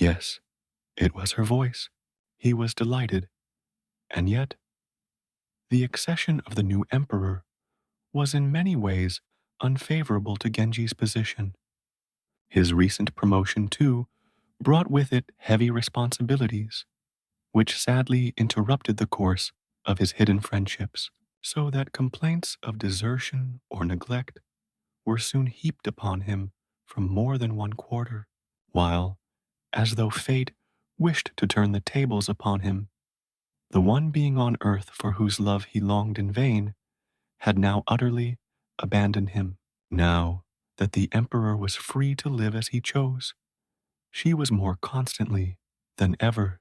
Yes, it was her voice. He was delighted, and yet the accession of the new emperor was in many ways unfavorable to Genji's position. His recent promotion, too, brought with it heavy responsibilities, which sadly interrupted the course of his hidden friendships, so that complaints of desertion or neglect were soon heaped upon him from more than one quarter, while, as though fate wished to turn the tables upon him, the one being on earth for whose love he longed in vain had now utterly abandoned him. Now that the emperor was free to live as he chose, she was more constantly than ever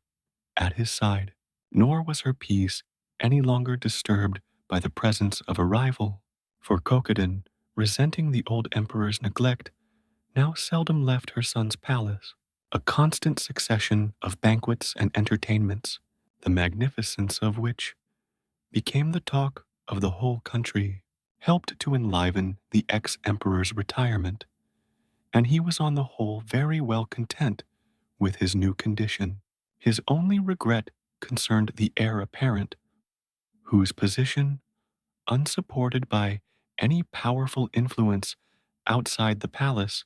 at his side, nor was her peace any longer disturbed by the presence of a rival, for Kokiden, resenting the old emperor's neglect, now seldom left her son's palace. A constant succession of banquets and entertainments, the magnificence of which became the talk of the whole country, helped to enliven the ex-emperor's retirement, and he was on the whole very well content with his new condition. His only regret concerned the heir apparent, whose position, unsupported by any powerful influence outside the palace,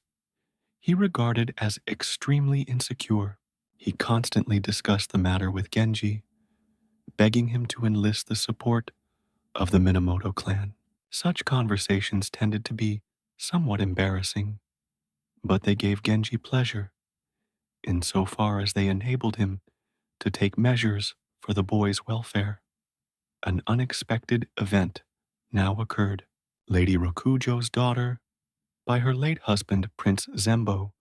he regarded as extremely insecure. He constantly discussed the matter with Genji, begging him to enlist the support of the Minamoto clan. Such conversations tended to be somewhat embarrassing, but they gave Genji pleasure, insofar as they enabled him to take measures for the boy's welfare. An unexpected event now occurred. Lady Rokujo's daughter, by her late husband Prince Zembo,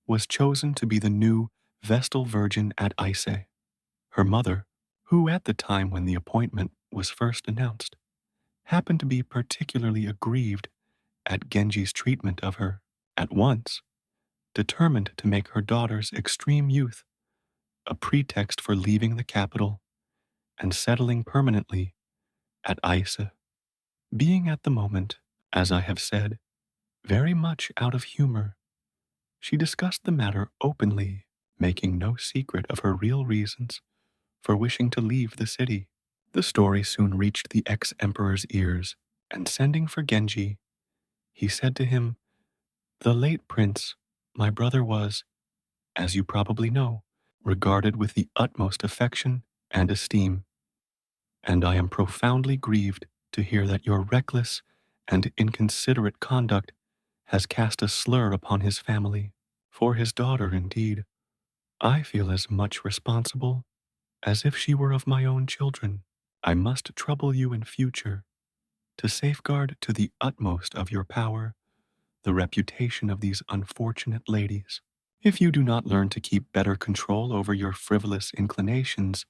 was chosen to be the new Vestal Virgin at Ise. Her mother, who at the time when the appointment was first announced, happened to be particularly aggrieved at Genji's treatment of her, at once determined to make her daughter's extreme youth a pretext for leaving the capital and settling permanently at Aisa. Being at the moment, as I have said, very much out of humor, she discussed the matter openly, making no secret of her real reasons for wishing to leave the city. The story soon reached the ex-emperor's ears, and sending for Genji, he said to him, "The late prince, my brother, was, as you probably know, regarded with the utmost affection and esteem, and I am profoundly grieved to hear that your reckless and inconsiderate conduct has cast a slur upon his family. For his daughter, indeed, I feel as much responsible as if she were of my own children. I must trouble you in future to safeguard to the utmost of your power the reputation of these unfortunate ladies. If you do not learn to keep better control over your frivolous inclinations,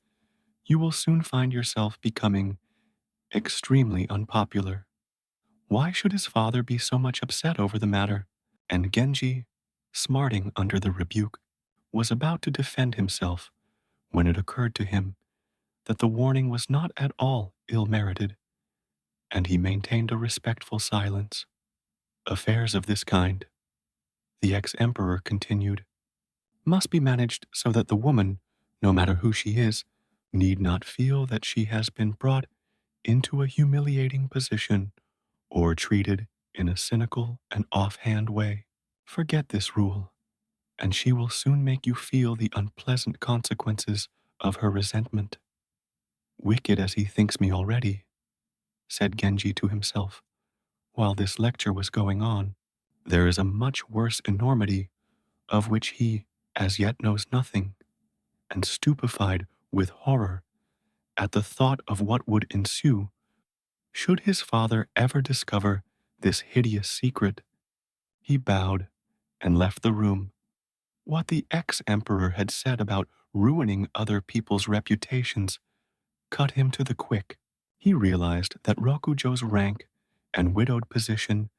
you will soon find yourself becoming extremely unpopular." Why should his father be so much upset over the matter? And Genji, smarting under the rebuke, was about to defend himself when it occurred to him that the warning was not at all ill-merited, and he maintained a respectful silence. Affairs of this kind, the ex-emperor continued, must be managed so that the woman, no matter who she is, need not feel that she has been brought into a humiliating position or treated in a cynical and offhand way. Forget this rule, and she will soon make you feel the unpleasant consequences of her resentment. Wicked as he thinks me already, said Genji to himself, while this lecture was going on, there is a much worse enormity of which he as yet knows nothing, and stupefied with horror at the thought of what would ensue should his father ever discover this hideous secret, he bowed and left the room. What the ex-emperor had said about ruining other people's reputations cut him to the quick. He realized that Rokujo's rank and widowed position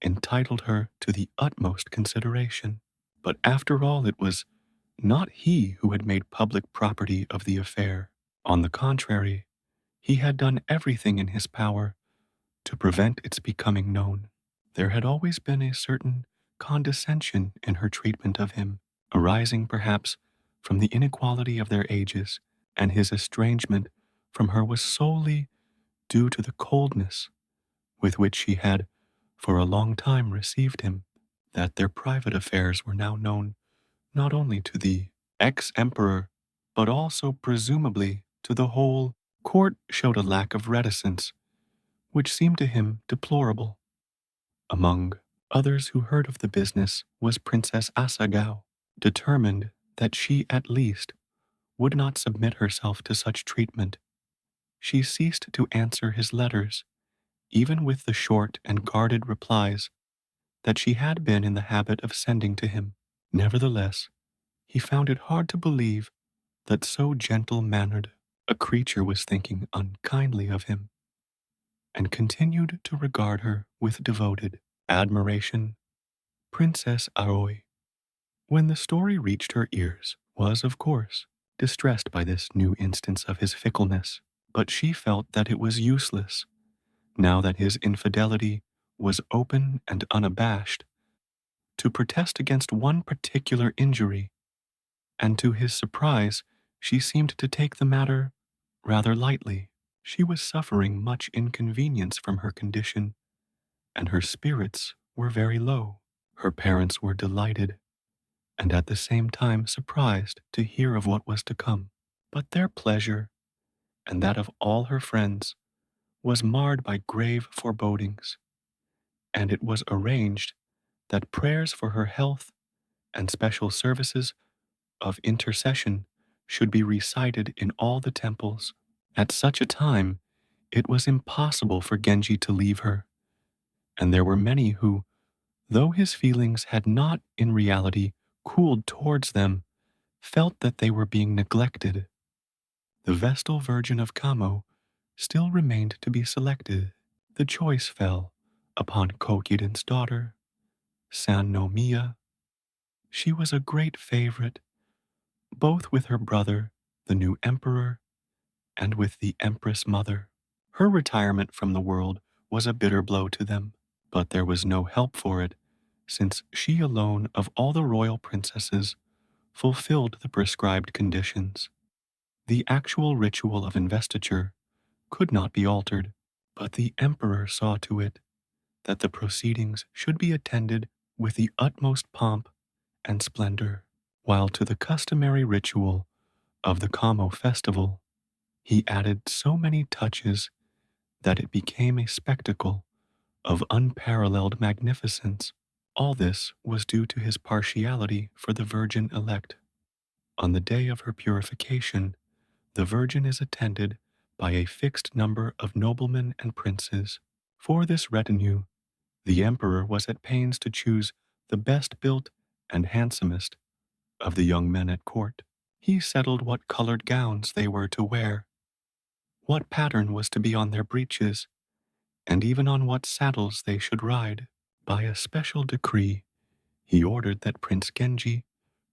entitled her to the utmost consideration. But after all, it was not he who had made public property of the affair. On the contrary, he had done everything in his power to prevent its becoming known. There had always been a certain condescension in her treatment of him, arising perhaps from the inequality of their ages, and his estrangement from her was solely due to the coldness with which she had for a long time received him, that their private affairs were now known not only to the ex-emperor, but also presumably to the whole court, showed a lack of reticence, which seemed to him deplorable. Among others who heard of the business was Princess Asagao, determined that she at least would not submit herself to such treatment. She ceased to answer his letters, even with the short and guarded replies that she had been in the habit of sending to him. Nevertheless, he found it hard to believe that so gentle-mannered a creature was thinking unkindly of him, and continued to regard her with devoted admiration. Princess Aoi, when the story reached her ears, was, of course, distressed by this new instance of his fickleness, but she felt that it was useless, now that his infidelity was open and unabashed, to protest against one particular injury, and to his surprise, she seemed to take the matter rather lightly. She was suffering much inconvenience from her condition, and her spirits were very low. Her parents were delighted, and at the same time surprised to hear of what was to come. But their pleasure, and that of all her friends, was marred by grave forebodings, and it was arranged that prayers for her health and special services of intercession should be recited in all the temples. At such a time, it was impossible for Genji to leave her, and there were many who, though his feelings had not in reality cooled towards them, felt that they were being neglected. The Vestal Virgin of Kamo still remained to be selected. The choice fell upon Kokiden's daughter, Sannomiya. She was a great favorite, both with her brother, the new emperor, and with the empress mother. Her retirement from the world was a bitter blow to them, but there was no help for it, since she alone of all the royal princesses fulfilled the prescribed conditions. The actual ritual of investiture could not be altered, but the emperor saw to it that the proceedings should be attended with the utmost pomp and splendor, while to the customary ritual of the Kamo festival he added so many touches that it became a spectacle of unparalleled magnificence. All this was due to his partiality for the Virgin elect. On the day of her purification, the Virgin is attended by a fixed number of noblemen and princes. For this retinue, the emperor was at pains to choose the best built and handsomest of the young men at court. He settled what colored gowns they were to wear, what pattern was to be on their breeches, and even on what saddles they should ride. By a special decree, he ordered that Prince Genji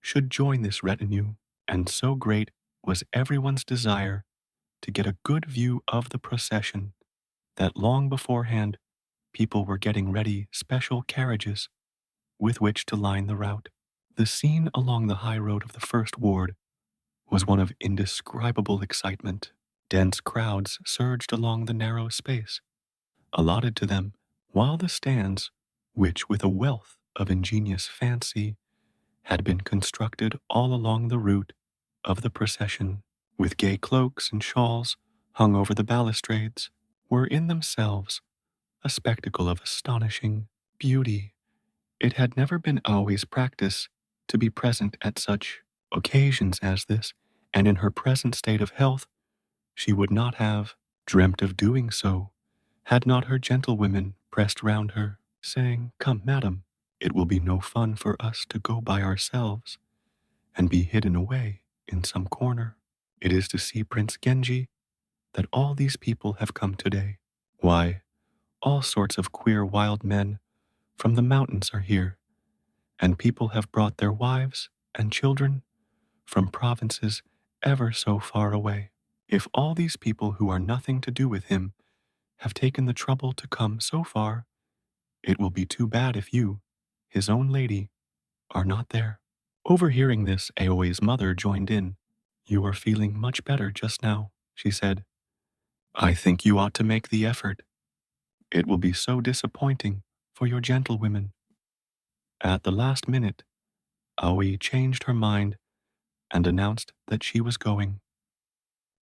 should join this retinue, and so great was everyone's desire to get a good view of the procession that long beforehand people were getting ready special carriages with which to line the route. The scene along the high road of the first ward was one of indescribable excitement. Dense crowds surged along the narrow space allotted to them, while the stands, which with a wealth of ingenious fancy had been constructed all along the route of the procession, with gay cloaks and shawls hung over the balustrades, were in themselves a spectacle of astonishing beauty. It had never been always practice to be present at such occasions as this, and in her present state of health, she would not have dreamt of doing so, had not her gentlewomen pressed round her, saying, "Come, madam, it will be no fun for us to go by ourselves and be hidden away in some corner. It is to see Prince Genji that all these people have come today. Why, all sorts of queer wild men from the mountains are here, and people have brought their wives and children from provinces ever so far away. If all these people who are nothing to do with him have taken the trouble to come so far, it will be too bad if you, his own lady, are not there." Overhearing this, Aoi's mother joined in. "You are feeling much better just now," she said. "I think you ought to make the effort. It will be so disappointing for your gentlewomen." At the last minute, Aoi changed her mind and announced that she was going.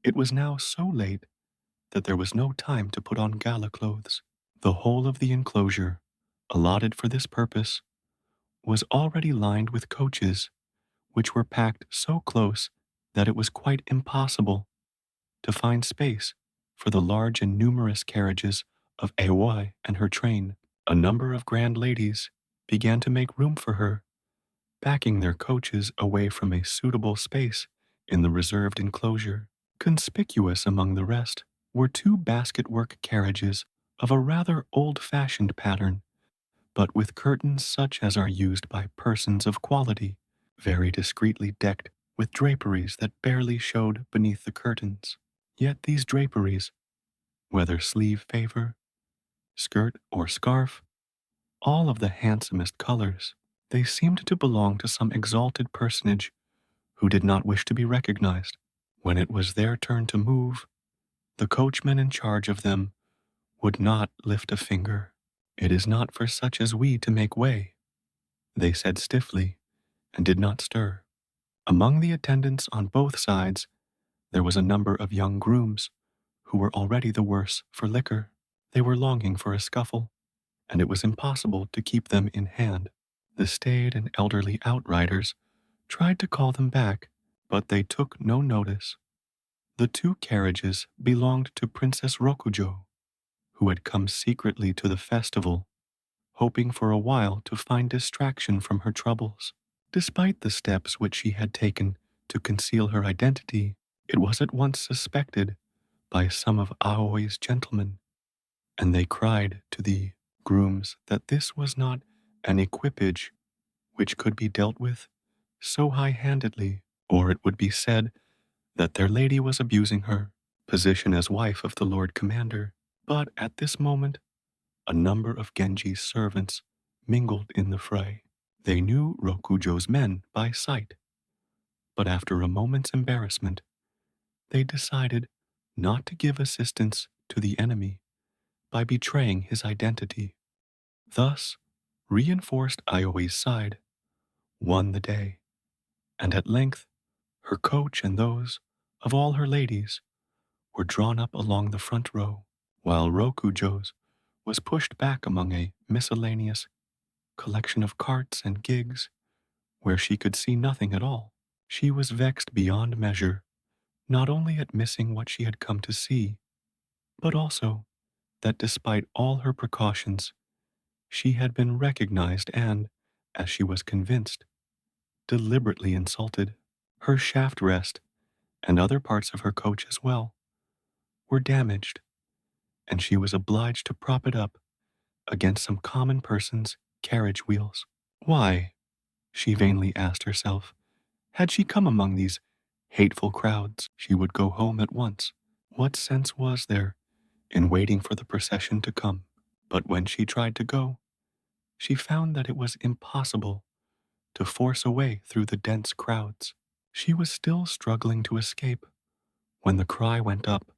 It was now so late that there was no time to put on gala clothes. The whole of the enclosure, allotted for this purpose, was already lined with coaches, which were packed so close that it was quite impossible to find space for the large and numerous carriages of Aoi and her train. A number of grand ladies began to make room for her, backing their coaches away from a suitable space in the reserved enclosure. Conspicuous among the rest were two basket-work carriages of a rather old-fashioned pattern, but with curtains such as are used by persons of quality, very discreetly decked with draperies that barely showed beneath the curtains. Yet these draperies, whether sleeve favor, skirt, or scarf, all of the handsomest colors, they seemed to belong to some exalted personage who did not wish to be recognized. When it was their turn to move, the coachman in charge of them would not lift a finger. "It is not for such as we to make way," they said stiffly, and did not stir. Among the attendants on both sides, there was a number of young grooms who were already the worse for liquor. They were longing for a scuffle, and it was impossible to keep them in hand. The staid and elderly outriders tried to call them back, but they took no notice. The two carriages belonged to Princess Rokujo, who had come secretly to the festival, hoping for a while to find distraction from her troubles. Despite the steps which she had taken to conceal her identity, it was at once suspected by some of Aoi's gentlemen, and they cried to the grooms that this was not an equipage which could be dealt with so high-handedly, or it would be said that their lady was abusing her position as wife of the Lord Commander. But at this moment, a number of Genji's servants mingled in the fray. They knew Rokujo's men by sight, but after a moment's embarrassment, they decided not to give assistance to the enemy by betraying his identity. Thus, reinforced Aoi's side won the day, and at length her coach and those of all her ladies were drawn up along the front row, while Rokujo's was pushed back among a miscellaneous collection of carts and gigs where she could see nothing at all. She was vexed beyond measure, not only at missing what she had come to see, but also that despite all her precautions, she had been recognized and, as she was convinced, deliberately insulted. Her shaft rest, and other parts of her coach as well, were damaged, and she was obliged to prop it up against some common person's carriage wheels. Why, she vainly asked herself, had she come among these hateful crowds? She would go home at once. What sense was there in waiting for the procession to come? But when she tried to go, she found that it was impossible to force a way through the dense crowds. She was still struggling to escape when the cry went up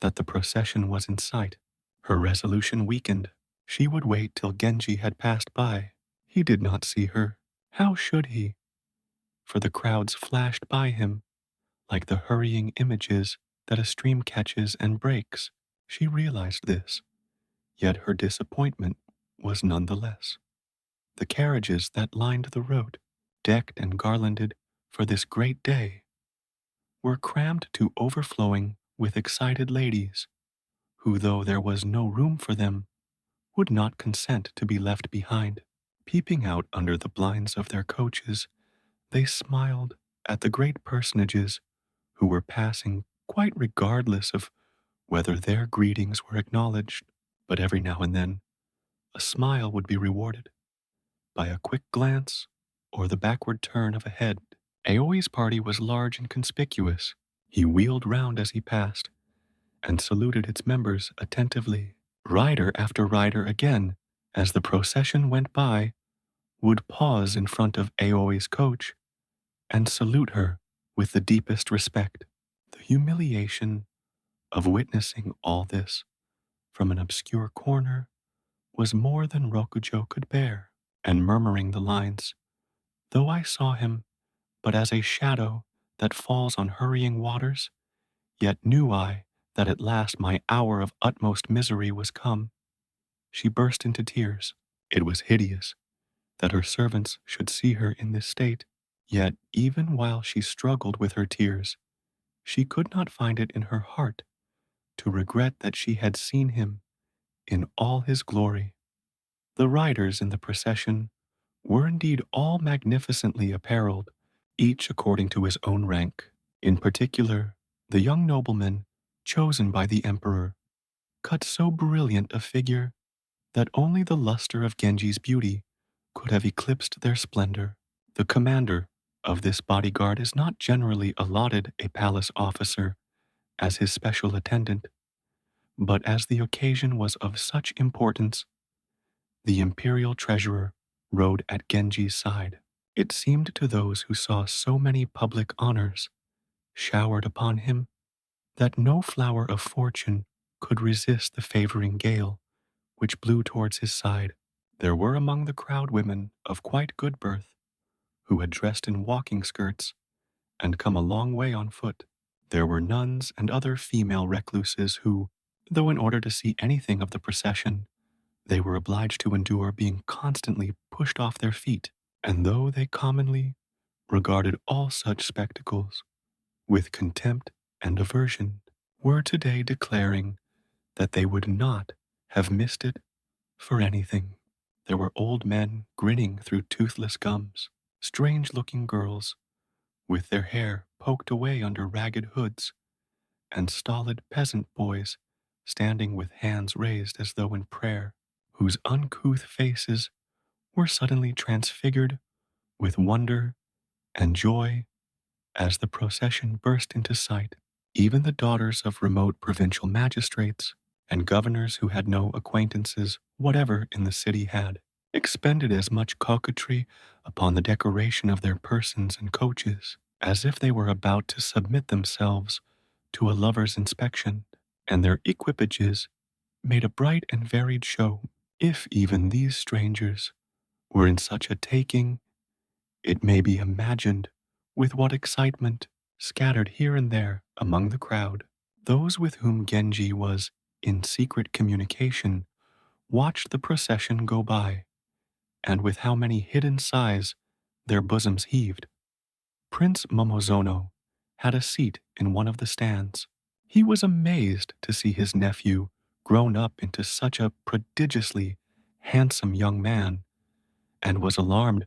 that the procession was in sight. Her resolution weakened. She would wait till Genji had passed by. He did not see her. How should he? For the crowds flashed by him like the hurrying images that a stream catches and breaks. She realized this, yet her disappointment was none the less. The carriages that lined the road, decked and garlanded for this great day, were crammed to overflowing with excited ladies, who, though there was no room for them, would not consent to be left behind. Peeping out under the blinds of their coaches, they smiled at the great personages who were passing quite regardless of whether their greetings were acknowledged. But every now and then, a smile would be rewarded by a quick glance or the backward turn of a head. Aoi's party was large and conspicuous. He wheeled round as he passed and saluted its members attentively. Rider after rider again, as the procession went by, would pause in front of Aoi's coach and salute her with the deepest respect. The humiliation of witnessing all this from an obscure corner was more than Rokujo could bear, and murmuring the lines, "Though I saw him but as a shadow that falls on hurrying waters, yet knew I that at last my hour of utmost misery was come," she burst into tears. It was hideous that her servants should see her in this state, yet even while she struggled with her tears, she could not find it in her heart to regret that she had seen him in all his glory. The riders in the procession were indeed all magnificently apparelled, each according to his own rank. In particular, the young nobleman chosen by the emperor cut so brilliant a figure that only the luster of Genji's beauty could have eclipsed their splendor. The commander of this bodyguard is not generally allotted a palace officer as his special attendant, but as the occasion was of such importance, the imperial treasurer rode at Genji's side. It seemed to those who saw so many public honors showered upon him that no flower of fortune could resist the favoring gale which blew towards his side. There were among the crowd women of quite good birth, who had dressed in walking skirts and come a long way on foot. There were nuns and other female recluses who, though in order to see anything of the procession, they were obliged to endure being constantly pushed off their feet, and though they commonly regarded all such spectacles with contempt and aversion, were today declaring that they would not have missed it for anything. There were old men grinning through toothless gums, strange-looking girls with their hair poked away under ragged hoods, and stolid peasant boys standing with hands raised as though in prayer, whose uncouth faces were suddenly transfigured with wonder and joy as the procession burst into sight. Even the daughters of remote provincial magistrates and governors who had no acquaintances whatever in the city had expended as much coquetry upon the decoration of their persons and coaches as if they were about to submit themselves to a lover's inspection, and their equipages made a bright and varied show. If even these strangers were in such a taking, it may be imagined with what excitement, scattered here and there among the crowd, those with whom Genji was in secret communication watched the procession go by, and with how many hidden sighs their bosoms heaved. Prince Momozono had a seat in one of the stands. He was amazed to see his nephew grown up into such a prodigiously handsome young man, and was alarmed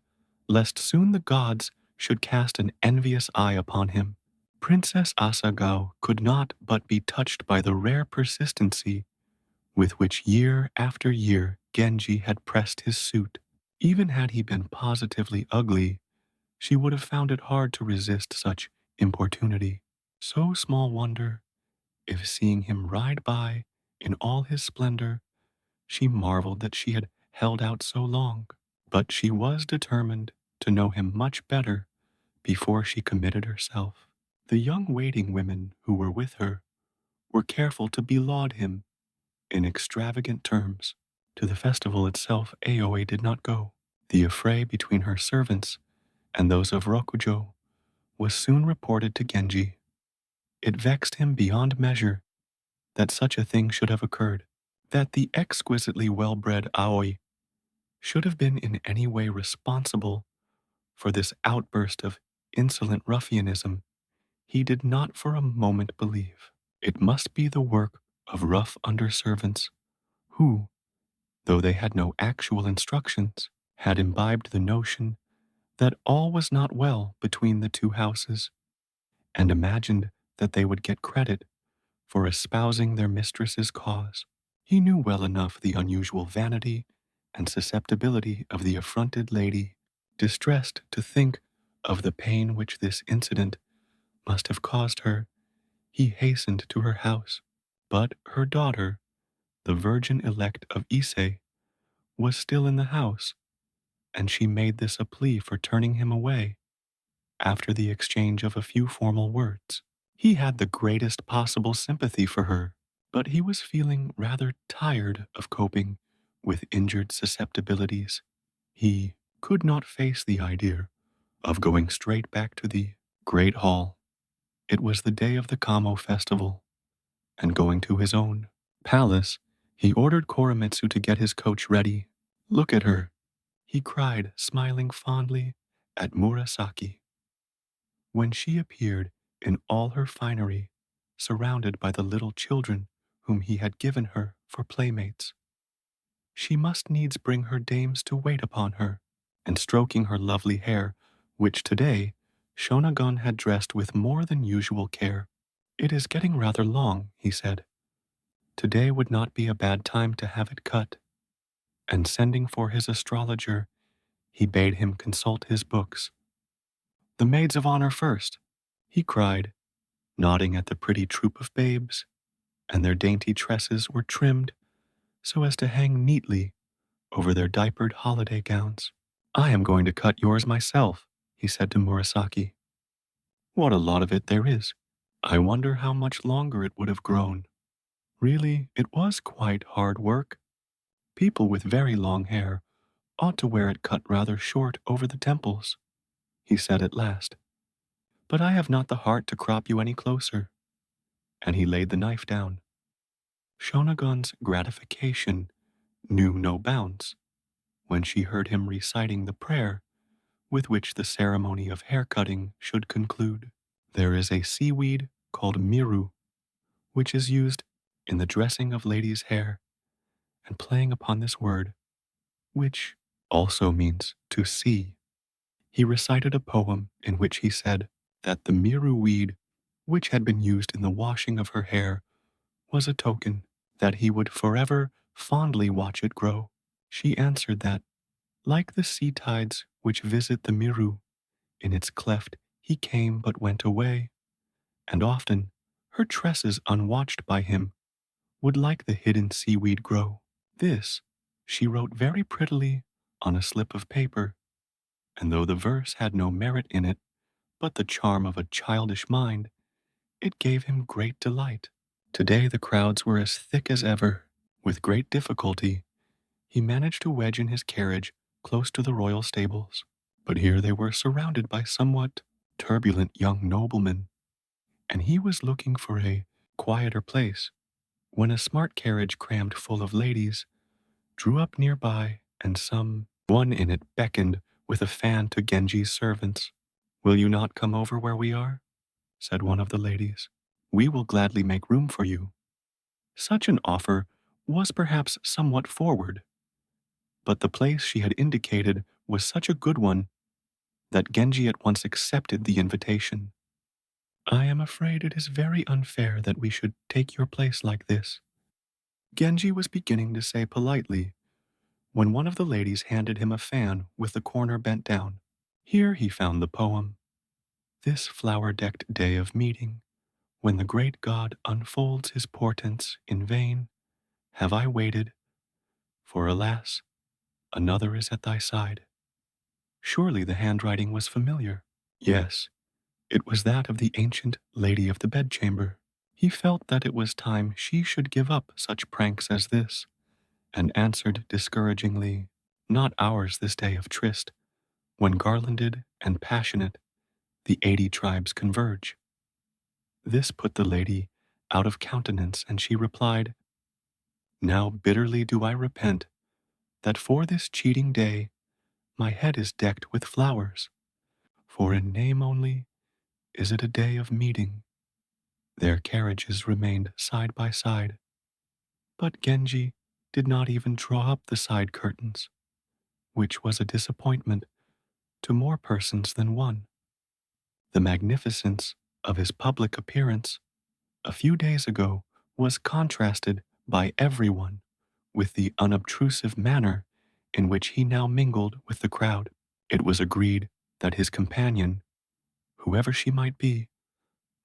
lest soon the gods should cast an envious eye upon him. Princess Asagao could not but be touched by the rare persistency with which year after year Genji had pressed his suit. Even had he been positively ugly, she would have found it hard to resist such importunity. So small wonder if seeing him ride by in all his splendor, she marveled that she had held out so long. But she was determined to know him much better before she committed herself. The young waiting women who were with her were careful to belaud him in extravagant terms. To the festival itself, Aoi did not go. The affray between her servants and those of Rokujo was soon reported to Genji. It vexed him beyond measure that such a thing should have occurred, that the exquisitely well-bred Aoi should have been in any way responsible for this outburst of insolent ruffianism. He did not for a moment believe. It must be the work of rough underservants who, though they had no actual instructions, had imbibed the notion that all was not well between the two houses, and imagined that they would get credit for espousing their mistress's cause. He knew well enough the unusual vanity and susceptibility of the affronted lady. Distressed to think of the pain which this incident must have caused her, he hastened to her house. But her daughter, the virgin elect of Ise, was still in the house, and she made this a plea for turning him away. after the exchange of a few formal words. He had the greatest possible sympathy for her, but he was feeling rather tired of coping with injured susceptibilities. He could not face the idea of going straight back to the Great Hall. It was the day of the Kamo festival, and going to his own palace, he ordered Koremitsu to get his coach ready. Look at her, he cried, smiling fondly at Murasaki. When she appeared in all her finery, surrounded by the little children whom he had given her for playmates, she must needs bring her dames to wait upon her, and stroking her lovely hair, which today Shonagon had dressed with more than usual care. It is getting rather long, he said. Today would not be a bad time to have it cut. And sending for his astrologer, he bade him consult his books. The maids of honor first, he cried, nodding at the pretty troop of babes, and their dainty tresses were trimmed so as to hang neatly over their diapered holiday gowns. I am going to cut yours myself, he said to Murasaki. What a lot of it there is. I wonder how much longer it would have grown. Really, it was quite hard work. People with very long hair ought to wear it cut rather short over the temples, he said at last. But I have not the heart to crop you any closer. And he laid the knife down. Shonagon's gratification knew no bounds when she heard him reciting the prayer with which the ceremony of hair-cutting should conclude. There is a seaweed called miru, which is used in the dressing of ladies' hair, and playing upon this word, which also means to see, he recited a poem in which he said that the miru weed, which had been used in the washing of her hair, was a token that he would forever fondly watch it grow. She answered that, like the sea tides which visit the miru, in its cleft he came but went away, and often her tresses unwatched by him would like the hidden seaweed grow. This she wrote very prettily on a slip of paper, and though the verse had no merit in it but the charm of a childish mind, it gave him great delight. Today the crowds were as thick as ever. With great difficulty, he managed to wedge in his carriage close to the royal stables, but here they were surrounded by somewhat turbulent young noblemen, and he was looking for a quieter place when a smart carriage crammed full of ladies drew up nearby, and some one in it beckoned with a fan to Genji's servants. Will you not come over where we are? Said one of the ladies. We will gladly make room for you. Such an offer was perhaps somewhat forward, but the place she had indicated was such a good one that Genji at once accepted the invitation. I am afraid it is very unfair that we should take your place like this, Genji was beginning to say politely, when one of the ladies handed him a fan with the corner bent down. Here he found the poem, This flower-decked day of meeting, when the great God unfolds his portents in vain, have I waited, for alas, another is at thy side. Surely the handwriting was familiar. Yes, it was that of the ancient lady of the bedchamber. He felt that it was time she should give up such pranks as this, and answered discouragingly, Not ours this day of tryst, when garlanded and passionate the 80 tribes converge. This put the lady out of countenance, and she replied, Now bitterly do I repent that for this cheating day my head is decked with flowers, for in name only is it a day of meeting. Their carriages remained side by side, but Genji did not even draw up the side curtains, which was a disappointment to more persons than one. The magnificence of his public appearance a few days ago was contrasted by everyone with the unobtrusive manner in which he now mingled with the crowd. It was agreed that his companion, whoever she might be,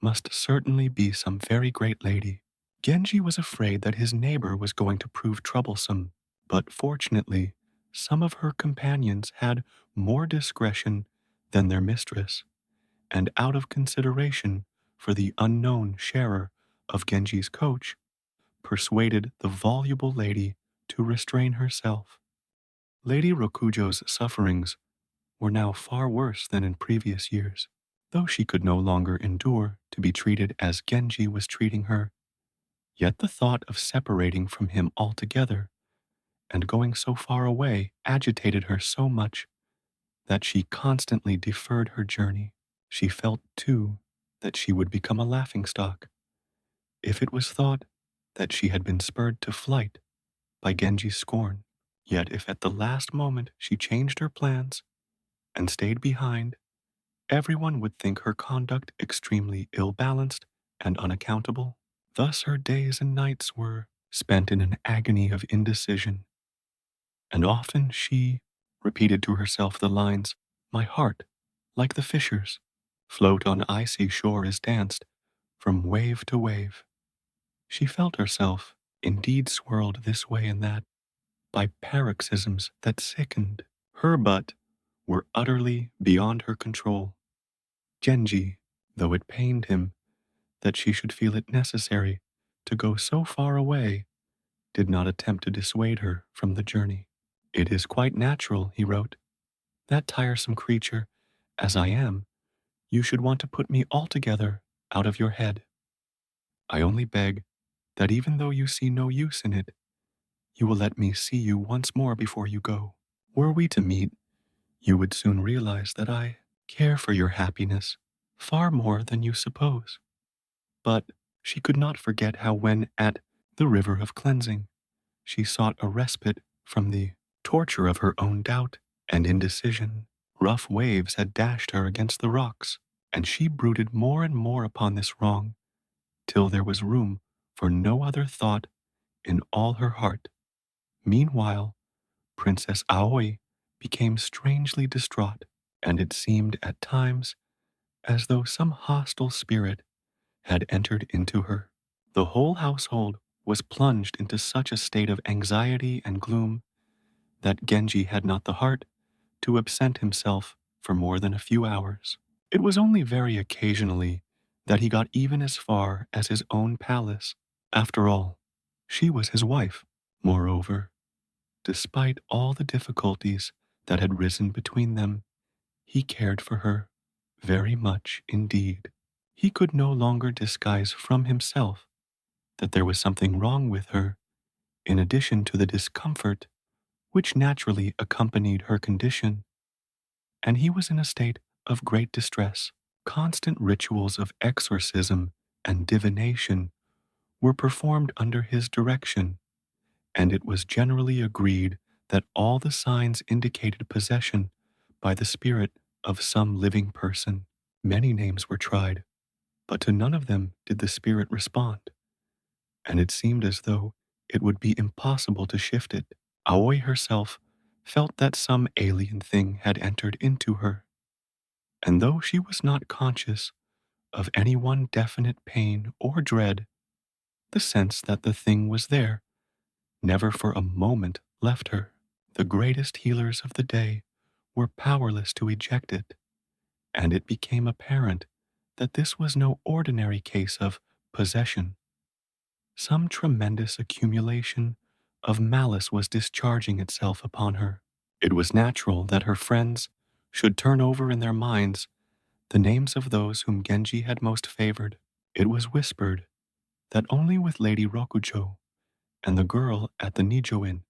must certainly be some very great lady. Genji was afraid that his neighbor was going to prove troublesome, but fortunately, some of her companions had more discretion than their mistress, and out of consideration for the unknown sharer of Genji's coach, persuaded the voluble lady to restrain herself. Lady Rokujo's sufferings were now far worse than in previous years. Though she could no longer endure to be treated as Genji was treating her, yet the thought of separating from him altogether and going so far away agitated her so much that she constantly deferred her journey. She felt, too, that she would become a laughingstock if it was thought that she had been spurred to flight by Genji's scorn. Yet if at the last moment she changed her plans and stayed behind, everyone would think her conduct extremely ill-balanced and unaccountable. Thus her days and nights were spent in an agony of indecision, and often she repeated to herself the lines, "My heart, like the fishers, float on icy shore is danced from wave to wave." She felt herself indeed swirled this way and that by paroxysms that sickened her but were utterly beyond her control. Genji, though it pained him that she should feel it necessary to go so far away, did not attempt to dissuade her from the journey. "It is quite natural," he wrote, "that tiresome creature, as I am, you should want to put me altogether out of your head. I only beg that even though you see no use in it, you will let me see you once more before you go. Were we to meet, you would soon realize that I care for your happiness far more than you suppose." But she could not forget how when at the river of cleansing, she sought a respite from the torture of her own doubt and indecision. Rough waves had dashed her against the rocks, and she brooded more and more upon this wrong, till there was room for no other thought in all her heart. Meanwhile, Princess Aoi became strangely distraught, and it seemed at times as though some hostile spirit had entered into her. The whole household was plunged into such a state of anxiety and gloom that Genji had not the heart to absent himself for more than a few hours. It was only very occasionally that he got even as far as his own palace. After all, she was his wife. Moreover, despite all the difficulties that had risen between them, he cared for her very much indeed. He could no longer disguise from himself that there was something wrong with her, in addition to the discomfort which naturally accompanied her condition, and he was in a state of great distress. Constant rituals of exorcism and divination were performed under his direction, and it was generally agreed that all the signs indicated possession by the spirit of some living person. Many names were tried, but to none of them did the spirit respond, and it seemed as though it would be impossible to shift it. Aoi herself felt that some alien thing had entered into her, and though she was not conscious of any one definite pain or dread, the sense that the thing was there never for a moment left her. The greatest healers of the day were powerless to eject it, and it became apparent that this was no ordinary case of possession. Some tremendous accumulation of malice was discharging itself upon her. It was natural that her friends should turn over in their minds the names of those whom Genji had most favored. It was whispered that only with Lady Rokujo and the girl at the Nijo Inn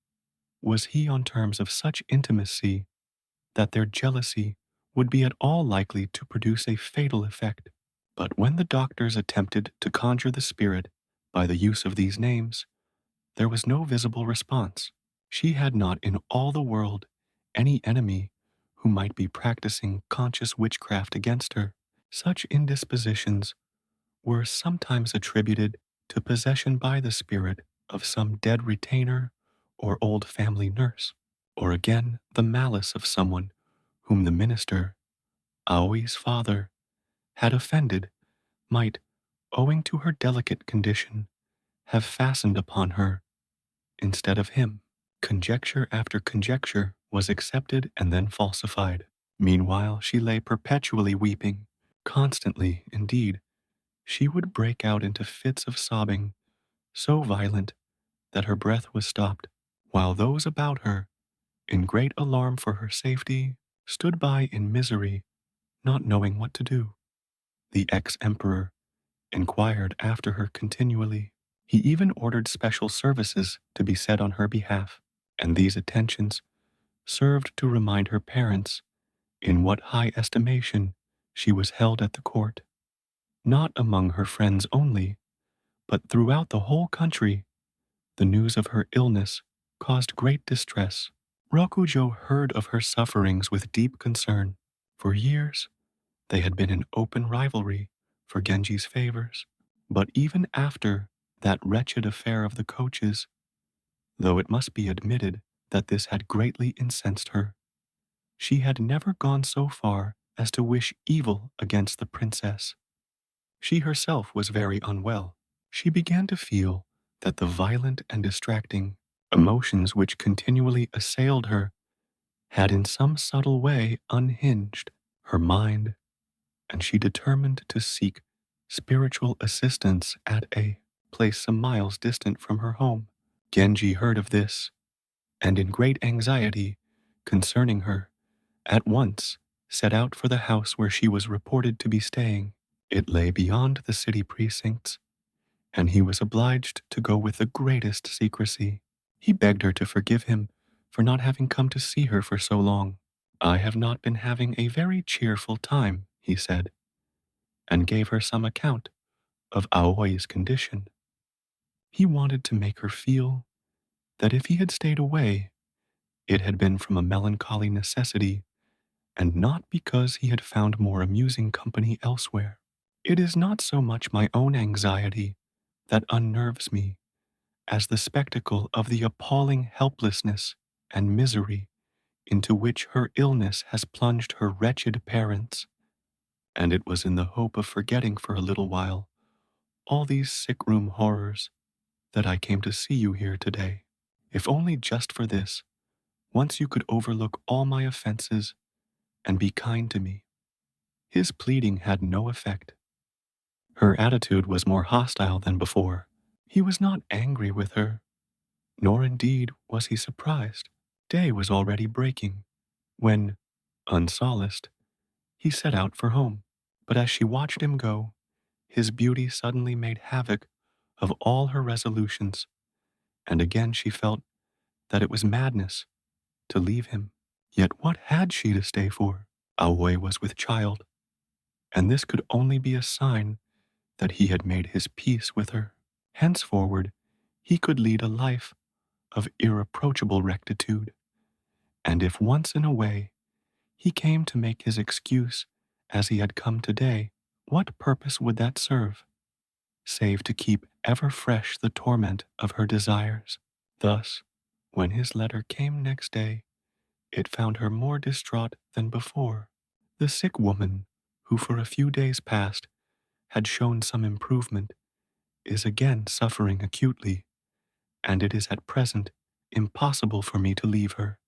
was he on terms of such intimacy that their jealousy would be at all likely to produce a fatal effect. But when the doctors attempted to conjure the spirit by the use of these names, there was no visible response. She had not in all the world any enemy who might be practicing conscious witchcraft against her. Such indispositions were sometimes attributed to possession by the spirit of some dead retainer or old family nurse, or again the malice of someone whom the minister, Aoi's father, had offended might, owing to her delicate condition, have fastened upon her instead of him. Conjecture after conjecture was accepted and then falsified. Meanwhile, she lay perpetually weeping, Constantly, indeed, she would break out into fits of sobbing so violent that her breath was stopped, while those about her, in great alarm for her safety, stood by in misery, not knowing what to do. The ex-emperor inquired after her continually. He even ordered special services to be said on her behalf, and these attentions served to remind her parents in what high estimation she was held at the court, not among her friends only, but throughout the whole country. The news of her illness caused great distress. Rokujo heard of her sufferings with deep concern. For years, they had been in open rivalry for Genji's favors. But even after that wretched affair of the coaches, though it must be admitted that this had greatly incensed her, she had never gone so far as to wish evil against the princess. She herself was very unwell. She began to feel that the violent and distracting emotions which continually assailed her had in some subtle way unhinged her mind, and she determined to seek spiritual assistance at a place some miles distant from her home. Genji heard of this, and in great anxiety concerning her, at once set out for the house where she was reported to be staying. It lay beyond the city precincts, and he was obliged to go with the greatest secrecy. He begged her to forgive him for not having come to see her for so long. "I have not been having a very cheerful time," he said, and gave her some account of Aoi's condition. He wanted to make her feel that if he had stayed away, it had been from a melancholy necessity, and not because he had found more amusing company elsewhere. "It is not so much my own anxiety that unnerves me as the spectacle of the appalling helplessness and misery into which her illness has plunged her wretched parents, and it was in the hope of forgetting for a little while all these sick-room horrors that I came to see you here today. If only just for this, once you could overlook all my offenses and be kind to me." His pleading had no effect. Her attitude was more hostile than before. He was not angry with her, nor indeed was he surprised. Day was already breaking when, unsolaced, he set out for home. But as she watched him go, his beauty suddenly made havoc of all her resolutions, and again she felt that it was madness to leave him. Yet what had she to stay for? Aoi was with child, and this could only be a sign that he had made his peace with her. Henceforward, he could lead a life of irreproachable rectitude, and if once in a way he came to make his excuse as he had come today, what purpose would that serve, save to keep ever fresh the torment of her desires? Thus, when his letter came next day, it found her more distraught than before. The sick woman, who for a few days past had shown some improvement, is again suffering acutely, and it is at present impossible for me to leave her.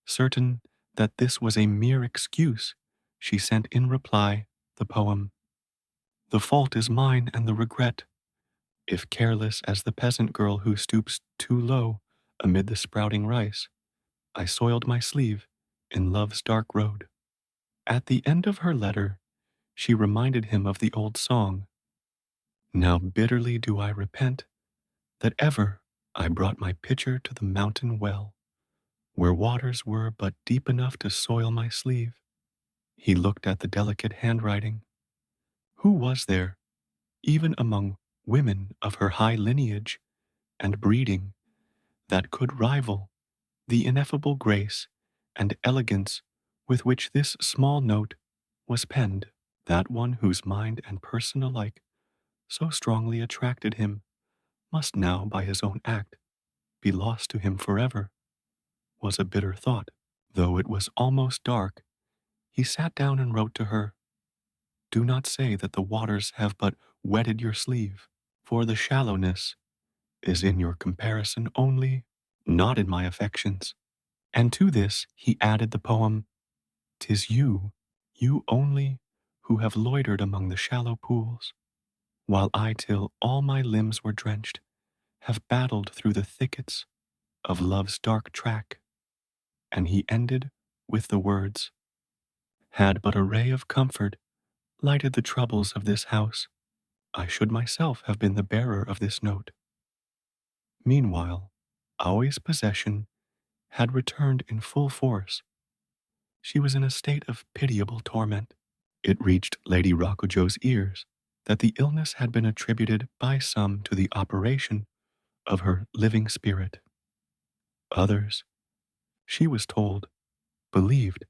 Certain that this was a mere excuse, she sent in reply the poem, "The fault is mine and the regret, if careless as the peasant girl who stoops too low amid the sprouting rice, I soiled my sleeve in love's dark road." At the end of her letter, she reminded him of the old song, "Now bitterly do I repent that ever I brought my pitcher to the mountain well, where waters were but deep enough to soil my sleeve." He looked at the delicate handwriting. Who was there, even among women of her high lineage and breeding, that could rival the ineffable grace and elegance with which this small note was penned? That one whose mind and person alike so strongly attracted him must now, by his own act, be lost to him forever, was a bitter thought. Though it was almost dark, he sat down and wrote to her, "Do not say that the waters have but wetted your sleeve, for the shallowness is in your comparison only, not in my affections." And to this he added the poem, "'Tis you, you only, who have loitered among the shallow pools, while I, till all my limbs were drenched, have battled through the thickets of love's dark track. And he ended with the words, had but a ray of comfort lighted the troubles of this house, I should myself have been the bearer of this note. Meanwhile, Aoi's possession had returned in full force. She was in a state of pitiable torment. It reached Lady Rokujo's ears that the illness had been attributed by some to the operation of her living spirit. Others, she was told, believed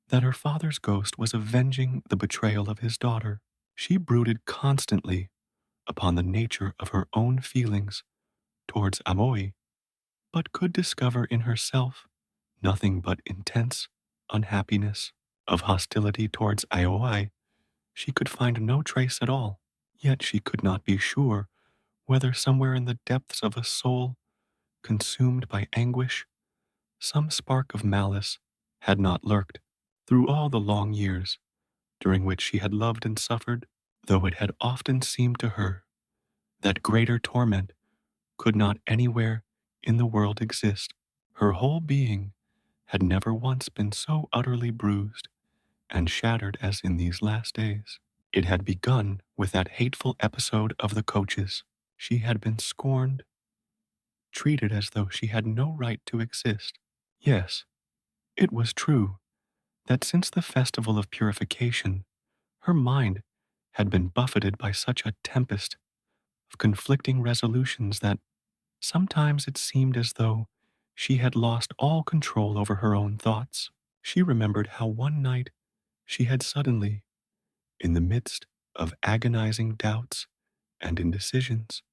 that her father's ghost was avenging the betrayal of his daughter. She brooded constantly upon the nature of her own feelings towards Aoi, but could discover in herself nothing but intense unhappiness. Of hostility towards Aoi, she could find no trace at all, yet she could not be sure whether somewhere in the depths of a soul consumed by anguish, some spark of malice had not lurked through all the long years during which she had loved and suffered, though it had often seemed to her that greater torment could not anywhere in the world exist. Her whole being had never once been so utterly bruised and shattered as in these last days. It had begun with that hateful episode of the coaches. She had been scorned, treated as though she had no right to exist. Yes, it was true that since the festival of purification, her mind had been buffeted by such a tempest of conflicting resolutions that sometimes it seemed as though she had lost all control over her own thoughts. She remembered how one night she had suddenly, in the midst of agonizing doubts and indecisions,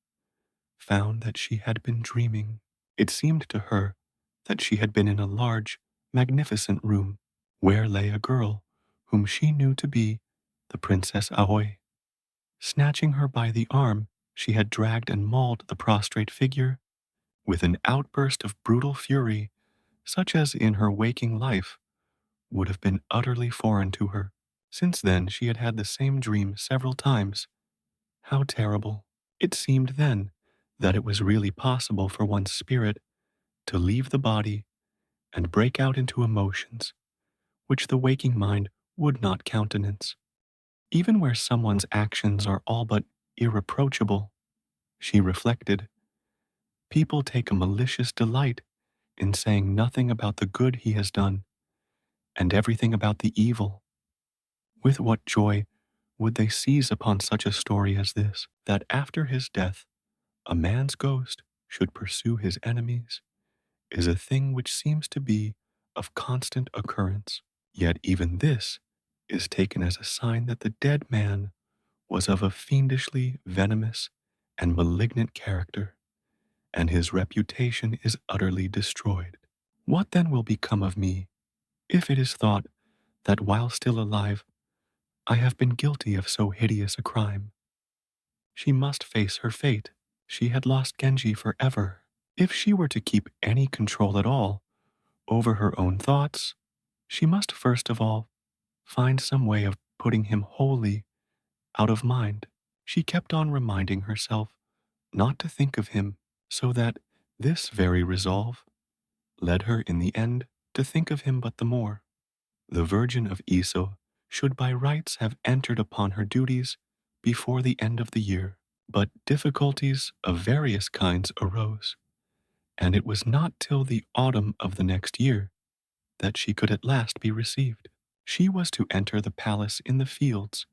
found that she had been dreaming. It seemed to her that she had been in a large, magnificent room where lay a girl whom she knew to be the Princess Aoi. Snatching her by the arm, she had dragged and mauled the prostrate figure with an outburst of brutal fury such as in her waking life would have been utterly foreign to her. Since then she had had the same dream several times. How terrible! It seemed then that it was really possible for one's spirit to leave the body and break out into emotions which the waking mind would not countenance. Even where someone's actions are all but irreproachable, she reflected, people take a malicious delight in saying nothing about the good he has done and everything about the evil. With what joy would they seize upon such a story as this, that after his death a man's ghost should pursue his enemies, is a thing which seems to be of constant occurrence. Yet even this is taken as a sign that the dead man was of a fiendishly venomous and malignant character, and his reputation is utterly destroyed. What then will become of me if it is thought that while still alive I have been guilty of so hideous a crime? She must face her fate. She had lost Genji forever. If she were to keep any control at all over her own thoughts, she must first of all find some way of putting him wholly out of mind. She kept on reminding herself not to think of him, so that this very resolve led her in the end to think of him but the more. The Virgin of Iso should by rights have entered upon her duties before the end of the year, but difficulties of various kinds arose, and it was not till the autumn of the next year that she could at last be received. She was to enter the palace in the fields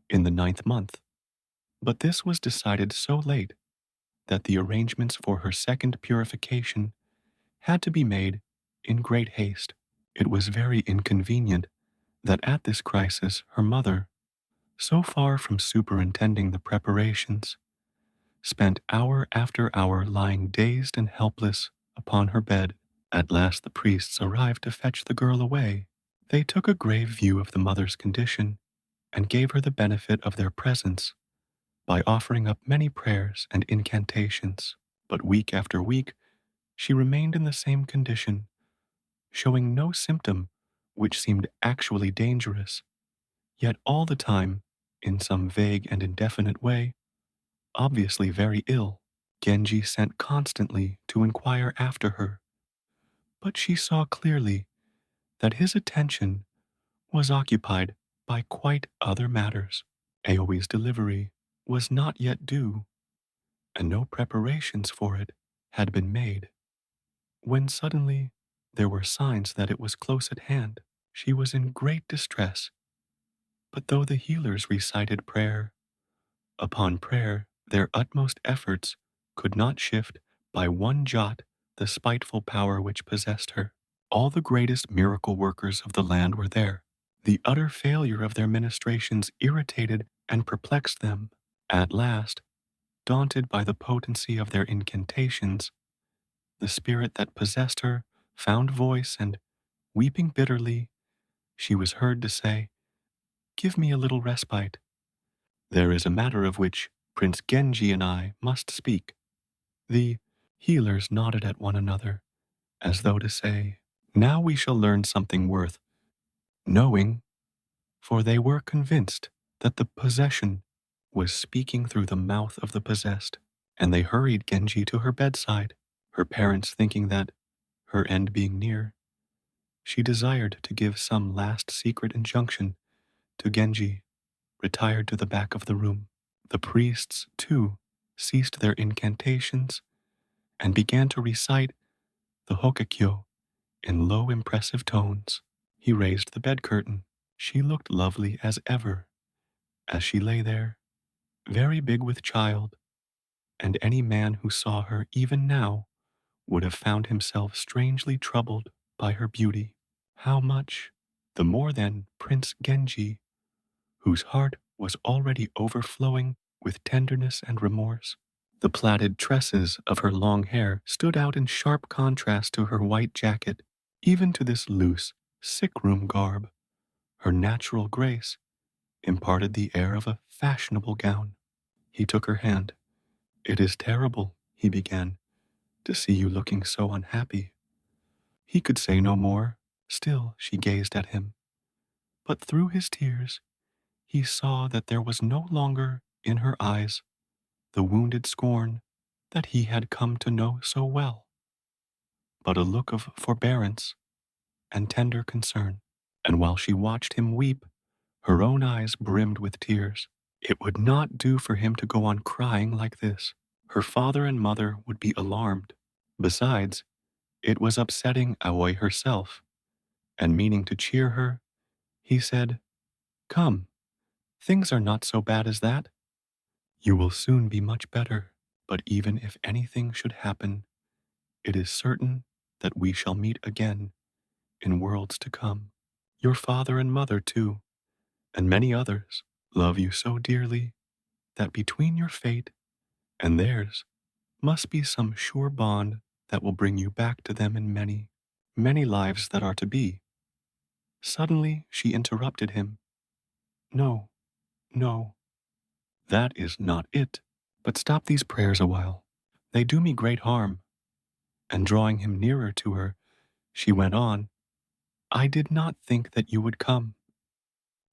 in the 9th month, but this was decided so late that the arrangements for her second purification had to be made in great haste. It was very inconvenient that at this crisis her mother, so far from superintending the preparations, spent hour after hour lying dazed and helpless upon her bed. At last the priests arrived to fetch the girl away. They took a grave view of the mother's condition and gave her the benefit of their presence by offering up many prayers and incantations. But week after week she remained in the same condition, showing no symptom which seemed actually dangerous, Yet all the time, in some vague and indefinite way, obviously very ill, Genji sent constantly to inquire after her, but she saw clearly that his attention was occupied by quite other matters. Aoi's delivery was not yet due, and no preparations for it had been made, when suddenly there were signs that it was close at hand. She was in great distress, but though the healers recited prayer upon prayer, their utmost efforts could not shift by one jot the spiteful power which possessed her. All the greatest miracle workers of the land were there. The utter failure of their ministrations irritated and perplexed them. At last, daunted by the potency of their incantations, the spirit that possessed her found voice, and, weeping bitterly, she was heard to say, "Give me a little respite. There is a matter of which Prince Genji and I must speak." The healers nodded at one another, as though to say, "Now we shall learn something worth knowing," for they were convinced that the possession was speaking through the mouth of the possessed, and they hurried Genji to her bedside, her parents thinking that, her end being near, she desired to give some last secret injunction to Genji, retired to the back of the room. The priests, too, ceased their incantations and began to recite the Hokakyo in low, impressive tones. He raised the bed curtain. She looked lovely as ever, as she lay there, very big with child, and any man who saw her even now would have found himself strangely troubled by her beauty. How much the more than Prince Genji, whose heart was already overflowing with tenderness and remorse. The plaited tresses of her long hair stood out in sharp contrast to her white jacket. Even to this loose, sick-room garb, her natural grace imparted the air of a fashionable gown. He took her hand. "It is terrible," he began, "to see you looking so unhappy." He could say no more. Still she gazed at him. But through his tears, he saw that there was no longer in her eyes the wounded scorn that he had come to know so well, but a look of forbearance and tender concern. And while she watched him weep, her own eyes brimmed with tears. It would not do for him to go on crying like this. Her father and mother would be alarmed. Besides, it was upsetting Aoi herself, and meaning to cheer her, he said, "Come, things are not so bad as that. You will soon be much better, but even if anything should happen, it is certain that we shall meet again in worlds to come. Your father and mother, too, and many others, love you so dearly that between your fate and theirs must be some sure bond that will bring you back to them in many, many lives that are to be." Suddenly she interrupted him. "No, no, that is not it. But stop these prayers a while. They do me great harm." And drawing him nearer to her, she went on, "I did not think that you would come.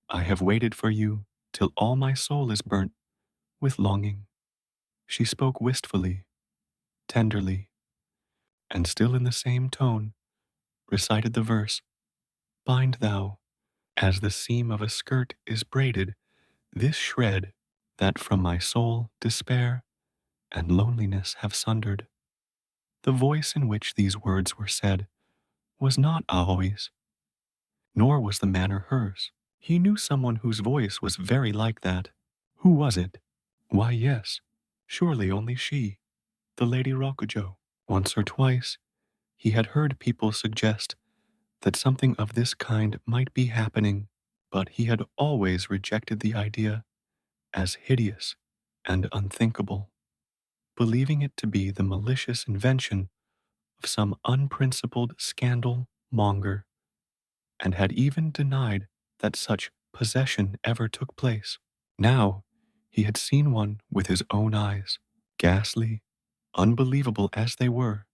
I have waited for you till all my soul is burnt with longing." She spoke wistfully, tenderly, and still in the same tone, recited the verse, "Bind thou, as the seam of a skirt is braided, this shred that from my soul despair and loneliness have sundered." The voice in which these words were said was not Aoi's, nor was the manner hers. He knew someone whose voice was very like that. Who was it? Why, yes, surely only she, the Lady Rokujo. Once or twice, he had heard people suggest that something of this kind might be happening, but he had always rejected the idea as hideous and unthinkable, believing it to be the malicious invention of some unprincipled scandal monger, and had even denied that such possession ever took place. Now he had seen one with his own eyes, ghastly, unbelievable as they were.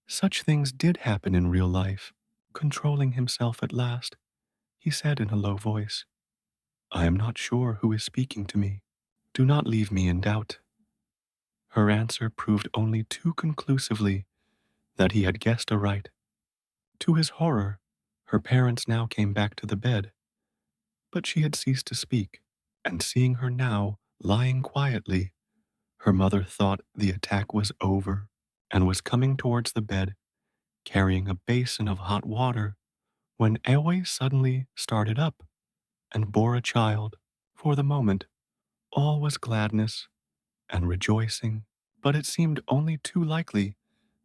Such things did happen in real life. Controlling himself at last, he said in a low voice, I am not sure who is speaking to me. Do not leave me in doubt." Her answer proved only too conclusively that he had guessed aright. To his horror, her parents now came back to the bed, but she had ceased to speak, and seeing her now lying quietly, her mother thought the attack was over and was coming towards the bed, carrying a basin of hot water, when Aoi suddenly started up and bore a child. For the moment, all was gladness and rejoicing, but it seemed only too likely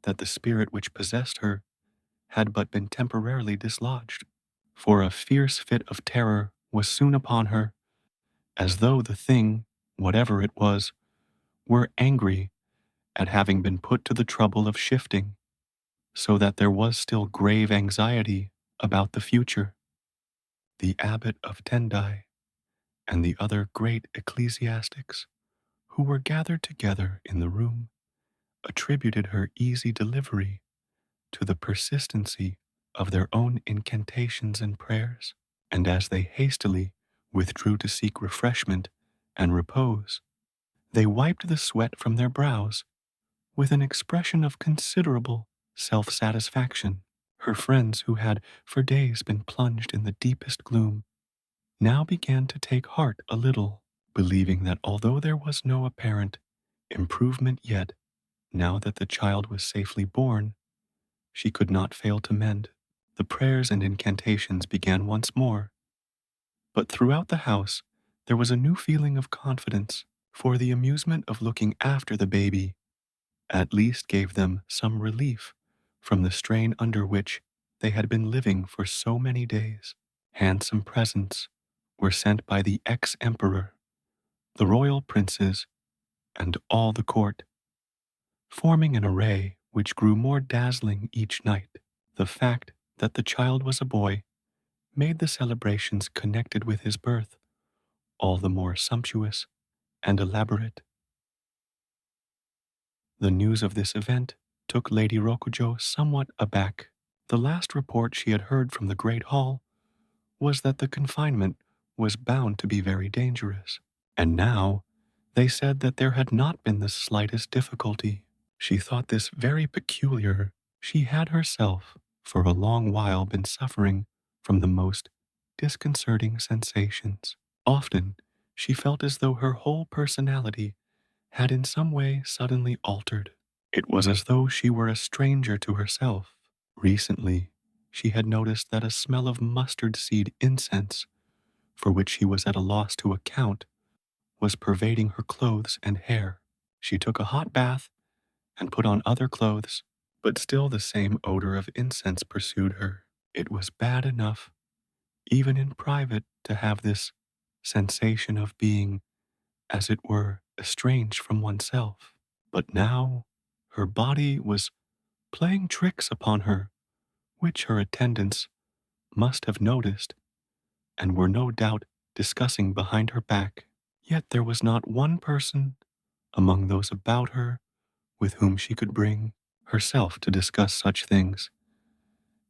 that the spirit which possessed her had but been temporarily dislodged, for a fierce fit of terror was soon upon her, as though the thing, whatever it was, were angry at having been put to the trouble of shifting, so that there was still grave anxiety about the future. The abbot of Tendai and the other great ecclesiastics who were gathered together in the room attributed her easy delivery to the persistency of their own incantations and prayers, and as they hastily withdrew to seek refreshment and repose, they wiped the sweat from their brows with an expression of considerable self-satisfaction. Her friends, who had for days been plunged in the deepest gloom, now began to take heart a little, believing that although there was no apparent improvement yet, now that the child was safely born, she could not fail to mend. The prayers and incantations began once more, but throughout the house there was a new feeling of confidence, for the amusement of looking after the baby at least gave them some relief from the strain under which they had been living for so many days. Handsome presents were sent by the ex-emperor, the royal princes, and all the court, forming an array which grew more dazzling each night. The fact that the child was a boy made the celebrations connected with his birth all the more sumptuous and elaborate. The news of this event took Lady Rokujo somewhat aback. The last report she had heard from the great hall was that the confinement was bound to be very dangerous, and now they said that there had not been the slightest difficulty. She thought this very peculiar. She had herself for a long while been suffering from the most disconcerting sensations. Often she felt as though her whole personality had in some way suddenly altered. It was as though she were a stranger to herself. Recently, she had noticed that a smell of mustard seed incense, for which she was at a loss to account, was pervading her clothes and hair. She took a hot bath and put on other clothes, but still the same odor of incense pursued her. It was bad enough, even in private, to have this sensation of being, as it were, estranged from oneself. But now her body was playing tricks upon her, which her attendants must have noticed and were no doubt discussing behind her back. Yet there was not one person among those about her with whom she could bring herself to discuss such things,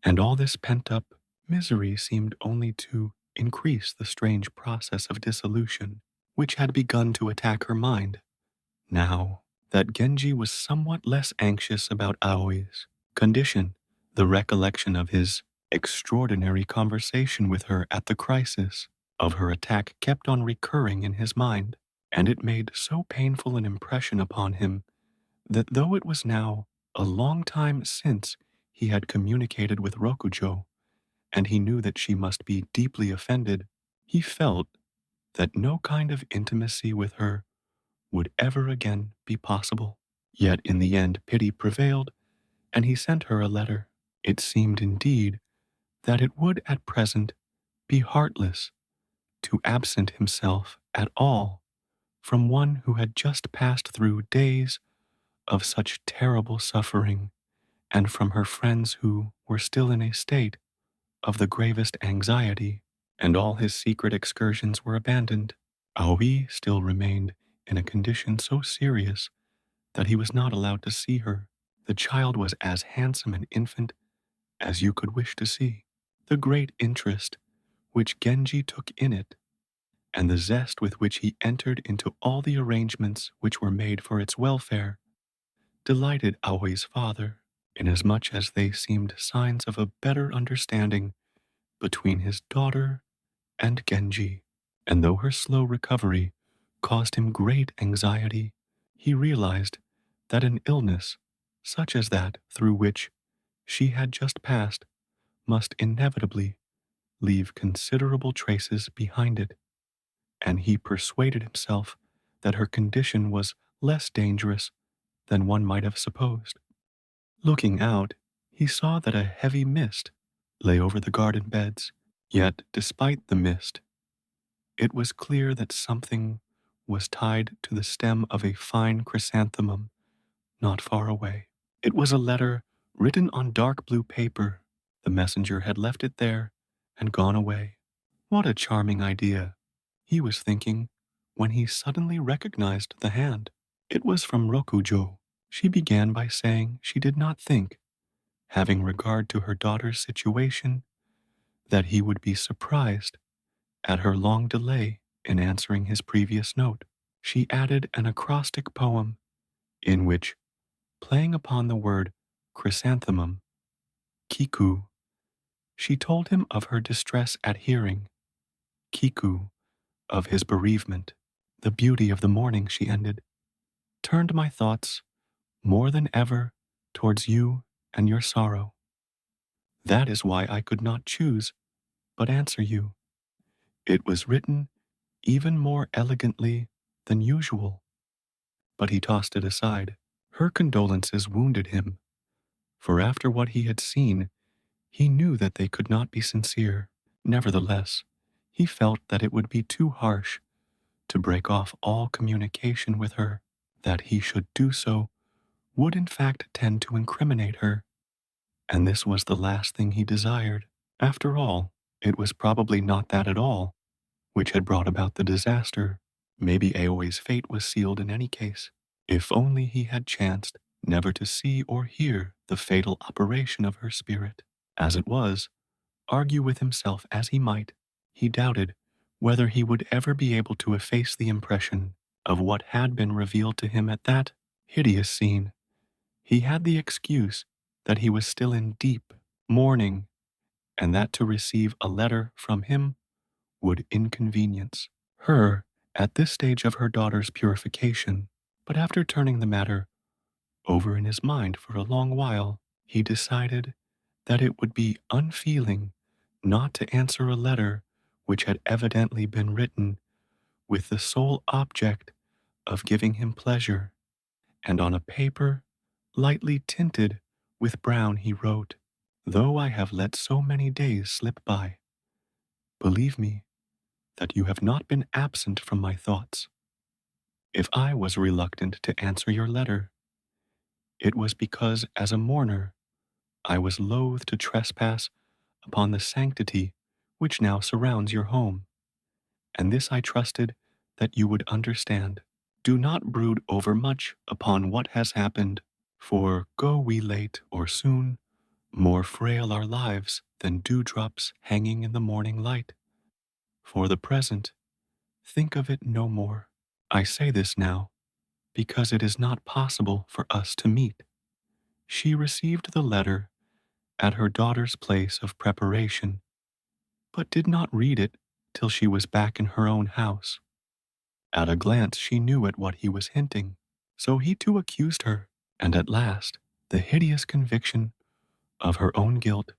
and all this pent-up misery seemed only to increase the strange process of dissolution which had begun to attack her mind. Now that Genji was somewhat less anxious about Aoi's condition, the recollection of his extraordinary conversation with her at the crisis of her attack kept on recurring in his mind, and it made so painful an impression upon him that though it was now a long time since he had communicated with Rokujo, and he knew that she must be deeply offended, he felt that no kind of intimacy with her would ever again be possible. Yet in the end pity prevailed, and he sent her a letter. It seemed indeed that it would at present be heartless to absent himself at all from one who had just passed through days of such terrible suffering, and from her friends who were still in a state of the gravest anxiety, and all his secret excursions were abandoned. Aoi still remained in a condition so serious that he was not allowed to see her. The child was as handsome an infant as you could wish to see. The great interest which Genji took in it and the zest with which he entered into all the arrangements which were made for its welfare delighted Aoi's father, inasmuch as they seemed signs of a better understanding between his daughter and Genji. And though her slow recovery caused him great anxiety, he realized that an illness, such as that through which she had just passed, must inevitably leave considerable traces behind it, and he persuaded himself that her condition was less dangerous than one might have supposed. Looking out, he saw that a heavy mist lay over the garden beds, yet despite the mist, it was clear that something was tied to the stem of a fine chrysanthemum not far away. It was a letter written on dark blue paper. The messenger had left it there and gone away. What a charming idea, he was thinking, when he suddenly recognized the hand. It was from Rokujo. She began by saying she did not think, having regard to her daughter's situation, that he would be surprised at her long delay in answering his previous note. She added an acrostic poem in which, playing upon the word chrysanthemum, kiku, she told him of her distress at hearing, kiku, of his bereavement. The beauty of the morning, she ended, turned my thoughts more than ever towards you and your sorrow. That is why I could not choose but answer you. It was written even more elegantly than usual, but he tossed it aside. Her condolences wounded him, for after what he had seen, he knew that they could not be sincere. Nevertheless, he felt that it would be too harsh to break off all communication with her. That he should do so would in fact tend to incriminate her, and this was the last thing he desired. After all, it was probably not that at all which had brought about the disaster. Maybe Aoi's fate was sealed in any case. If only he had chanced never to see or hear the fatal operation of her spirit. As it was, argue with himself as he might, he doubted whether he would ever be able to efface the impression of what had been revealed to him at that hideous scene. He had the excuse that he was still in deep mourning, and that to receive a letter from him would inconvenience her at this stage of her daughter's purification. But after turning the matter over in his mind for a long while, he decided that it would be unfeeling not to answer a letter which had evidently been written with the sole object of giving him pleasure, and on a paper lightly tinted with brown he wrote, "Though I have let so many days slip by, believe me that you have not been absent from my thoughts. If I was reluctant to answer your letter, it was because as a mourner I was loath to trespass upon the sanctity which now surrounds your home, and this I trusted that you would understand. Do not brood overmuch upon what has happened, for go we late or soon, more frail our lives than dewdrops hanging in the morning light. For the present, think of it no more. I say this now, because it is not possible for us to meet." She received the letter at her daughter's place of preparation, but did not read it till she was back in her own house. At a glance she knew at what he was hinting, so he too accused her, and at last the hideous conviction of her own guilt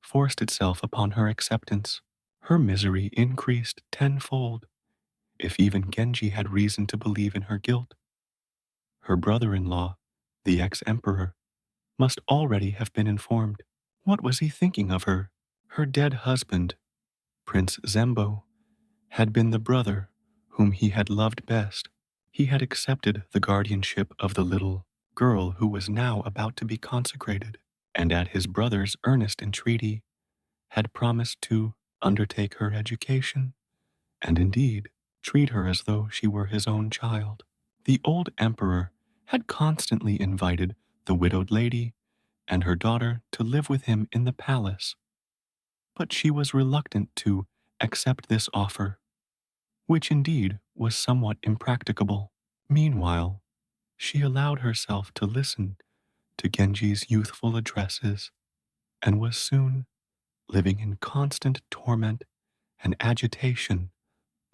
forced itself upon her acceptance. Her misery increased tenfold, if even Genji had reason to believe in her guilt. Her brother-in-law, the ex-emperor, must already have been informed. What was he thinking of her? Her dead husband, Prince Zembo, had been the brother whom he had loved best. He had accepted the guardianship of the little girl who was now about to be consecrated, and at his brother's earnest entreaty had promised to undertake her education, and indeed treat her as though she were his own child. The old emperor had constantly invited the widowed lady and her daughter to live with him in the palace, but she was reluctant to accept this offer. which indeed was somewhat impracticable. Meanwhile, she allowed herself to listen to Genji's youthful addresses and was soon living in constant torment and agitation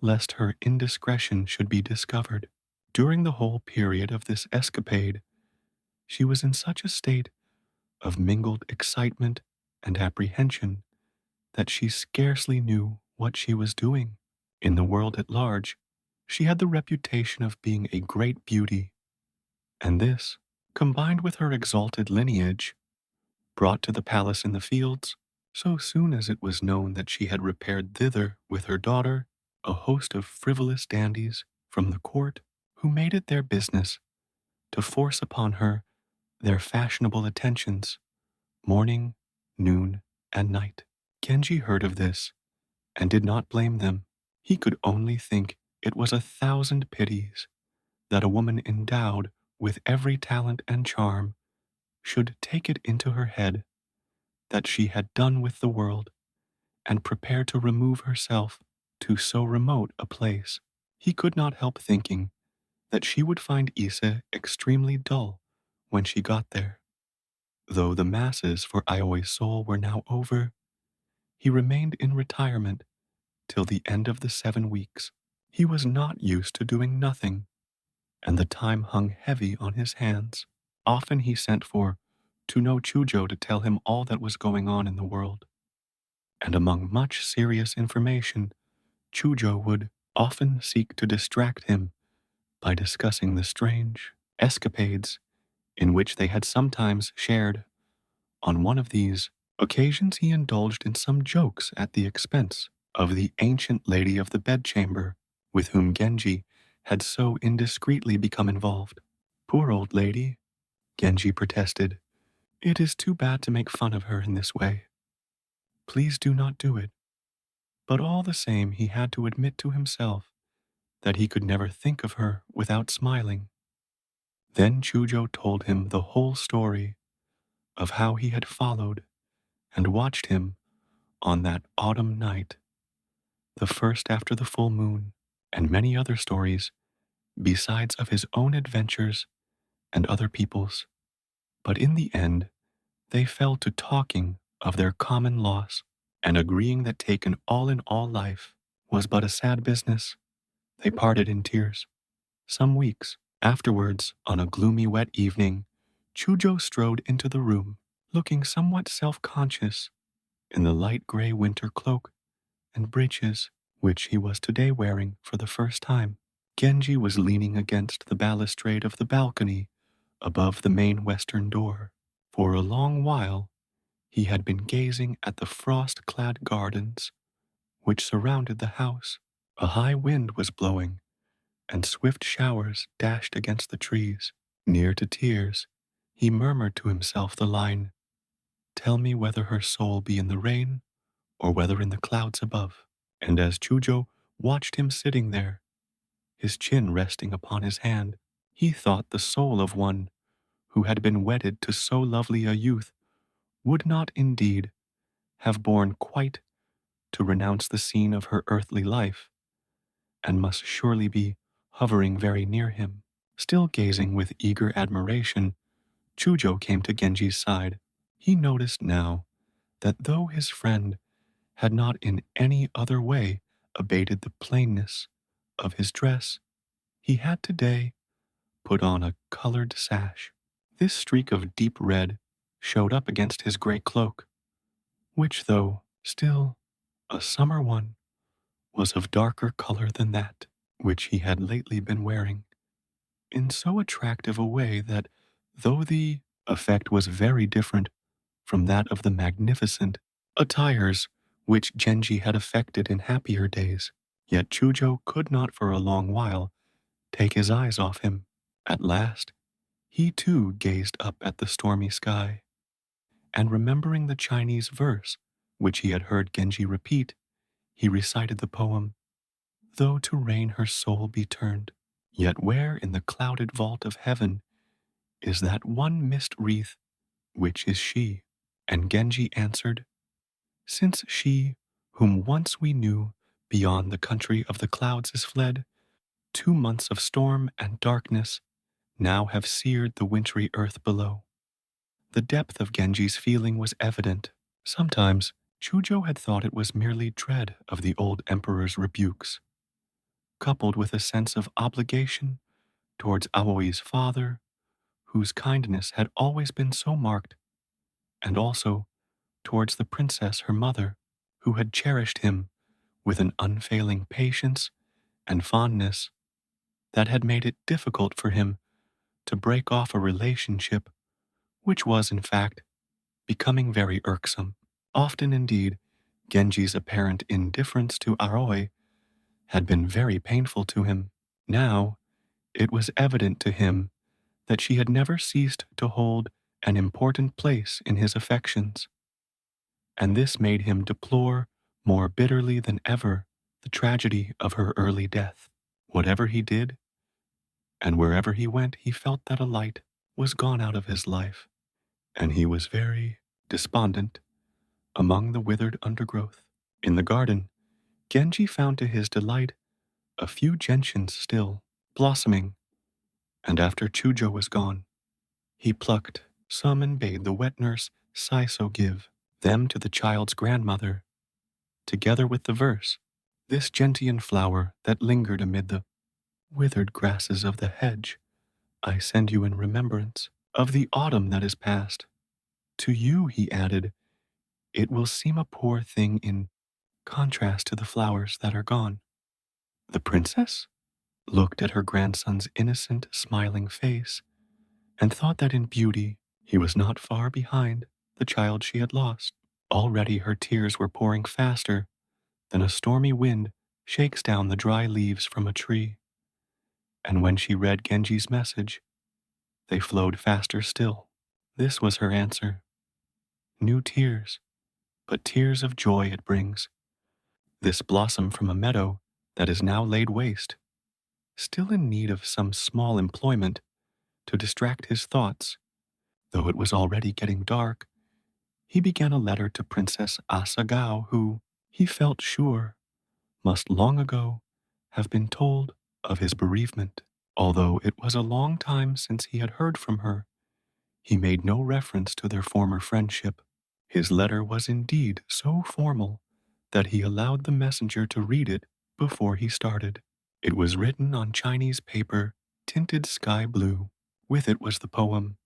lest her indiscretion should be discovered. During the whole period of this escapade, she was in such a state of mingled excitement and apprehension that she scarcely knew what she was doing. In the world at large, she had the reputation of being a great beauty, and this, combined with her exalted lineage, brought to the palace in the fields, so soon as it was known that she had repaired thither with her daughter, a host of frivolous dandies from the court who made it their business to force upon her their fashionable attentions, morning, noon, and night. Genji heard of this and did not blame them. He could only think it was a thousand pities that a woman endowed with every talent and charm should take it into her head that she had done with the world and prepare to remove herself to so remote a place. He could not help thinking that she would find Ise extremely dull when she got there. Though the masses for Aoi's soul were now over, he remained in retirement till the end of the 7 weeks. He was not used to doing nothing, and the time hung heavy on his hands. Often he sent for to know Chujo to tell him all that was going on in the world. And among much serious information, Chujo would often seek to distract him by discussing the strange escapades in which they had sometimes shared. On one of these occasions, he indulged in some jokes at the expense of the ancient lady of the bedchamber, with whom Genji had so indiscreetly become involved. Poor old lady, Genji protested. It is too bad to make fun of her in this way. Please do not do it. But all the same, he had to admit to himself that he could never think of her without smiling. Then Chujo told him the whole story of how he had followed and watched him on that autumn night, the first after the full moon, and many other stories besides of his own adventures and other people's. But in the end, they fell to talking of their common loss and agreeing that taken all in all life was but a sad business. They parted in tears. Some weeks afterwards, on a gloomy wet evening, Chujo strode into the room, looking somewhat self-conscious in the light gray winter cloak and breeches which he was today wearing for the first time. Genji was leaning against the balustrade of the balcony above the main western door. For a long while, he had been gazing at the frost-clad gardens which surrounded the house. A high wind was blowing, and swift showers dashed against the trees. Near to tears, he murmured to himself the line, "Tell me whether her soul be in the rain or whether in the clouds above." And as Chujo watched him sitting there, his chin resting upon his hand, he thought the soul of one who had been wedded to so lovely a youth would not indeed have borne quite to renounce the scene of her earthly life, and must surely be hovering very near him. Still gazing with eager admiration, Chujo came to Genji's side. He noticed now that though his friend had not in any other way abated the plainness of his dress, he had today put on a colored sash. This streak of deep red showed up against his gray cloak, which, though still a summer one, was of darker color than that which he had lately been wearing, in so attractive a way that, though the effect was very different from that of the magnificent attires which Genji had affected in happier days, yet Chujo could not for a long while take his eyes off him. At last, he too gazed up at the stormy sky, and remembering the Chinese verse which he had heard Genji repeat, he recited the poem, "Though to rain her soul be turned, yet where in the clouded vault of heaven is that one mist wreath, which is she?" And Genji answered, "Since she, whom once we knew, Beyond the country of the clouds is fled. 2 months of storm and darkness now have seared the wintry earth below. The depth of Genji's feeling was evident. Sometimes Chujo had thought it was merely dread of the old emperor's rebukes, coupled with a sense of obligation towards Aoi's father, whose kindness had always been so marked, and also towards the princess her mother, who had cherished him with an unfailing patience and fondness that had made it difficult for him to break off a relationship which was, in fact, becoming very irksome. Often, indeed, Genji's apparent indifference to Aoi had been very painful to him. Now, it was evident to him that she had never ceased to hold an important place in his affections, and this made him deplore more bitterly than ever the tragedy of her early death. Whatever he did, and wherever he went, he felt that a light was gone out of his life, and he was very despondent among the withered undergrowth. In the garden, Genji found to his delight a few gentians still blossoming, and after Chujo was gone, he plucked some and bade the wet nurse Saiso give them to the child's grandmother, together with the verse, "This gentian flower that lingered amid the withered grasses of the hedge, I send you in remembrance of the autumn that is past. To you," he added, "it will seem a poor thing in contrast to the flowers that are gone." The princess looked at her grandson's innocent, smiling face and thought that in beauty he was not far behind the child she had lost. Already her tears were pouring faster than a stormy wind shakes down the dry leaves from a tree. And when she read Genji's message, they flowed faster still. This was her answer. New tears, but tears of joy it brings. This blossom from a meadow that is now laid waste, still in need of some small employment to distract his thoughts. Though it was already getting dark, he began a letter to Princess Asagao, who, he felt sure, must long ago have been told of his bereavement. Although it was a long time since he had heard from her, he made no reference to their former friendship. His letter was indeed so formal that he allowed the messenger to read it before he started. It was written on Chinese paper, tinted sky blue. With it was the poem,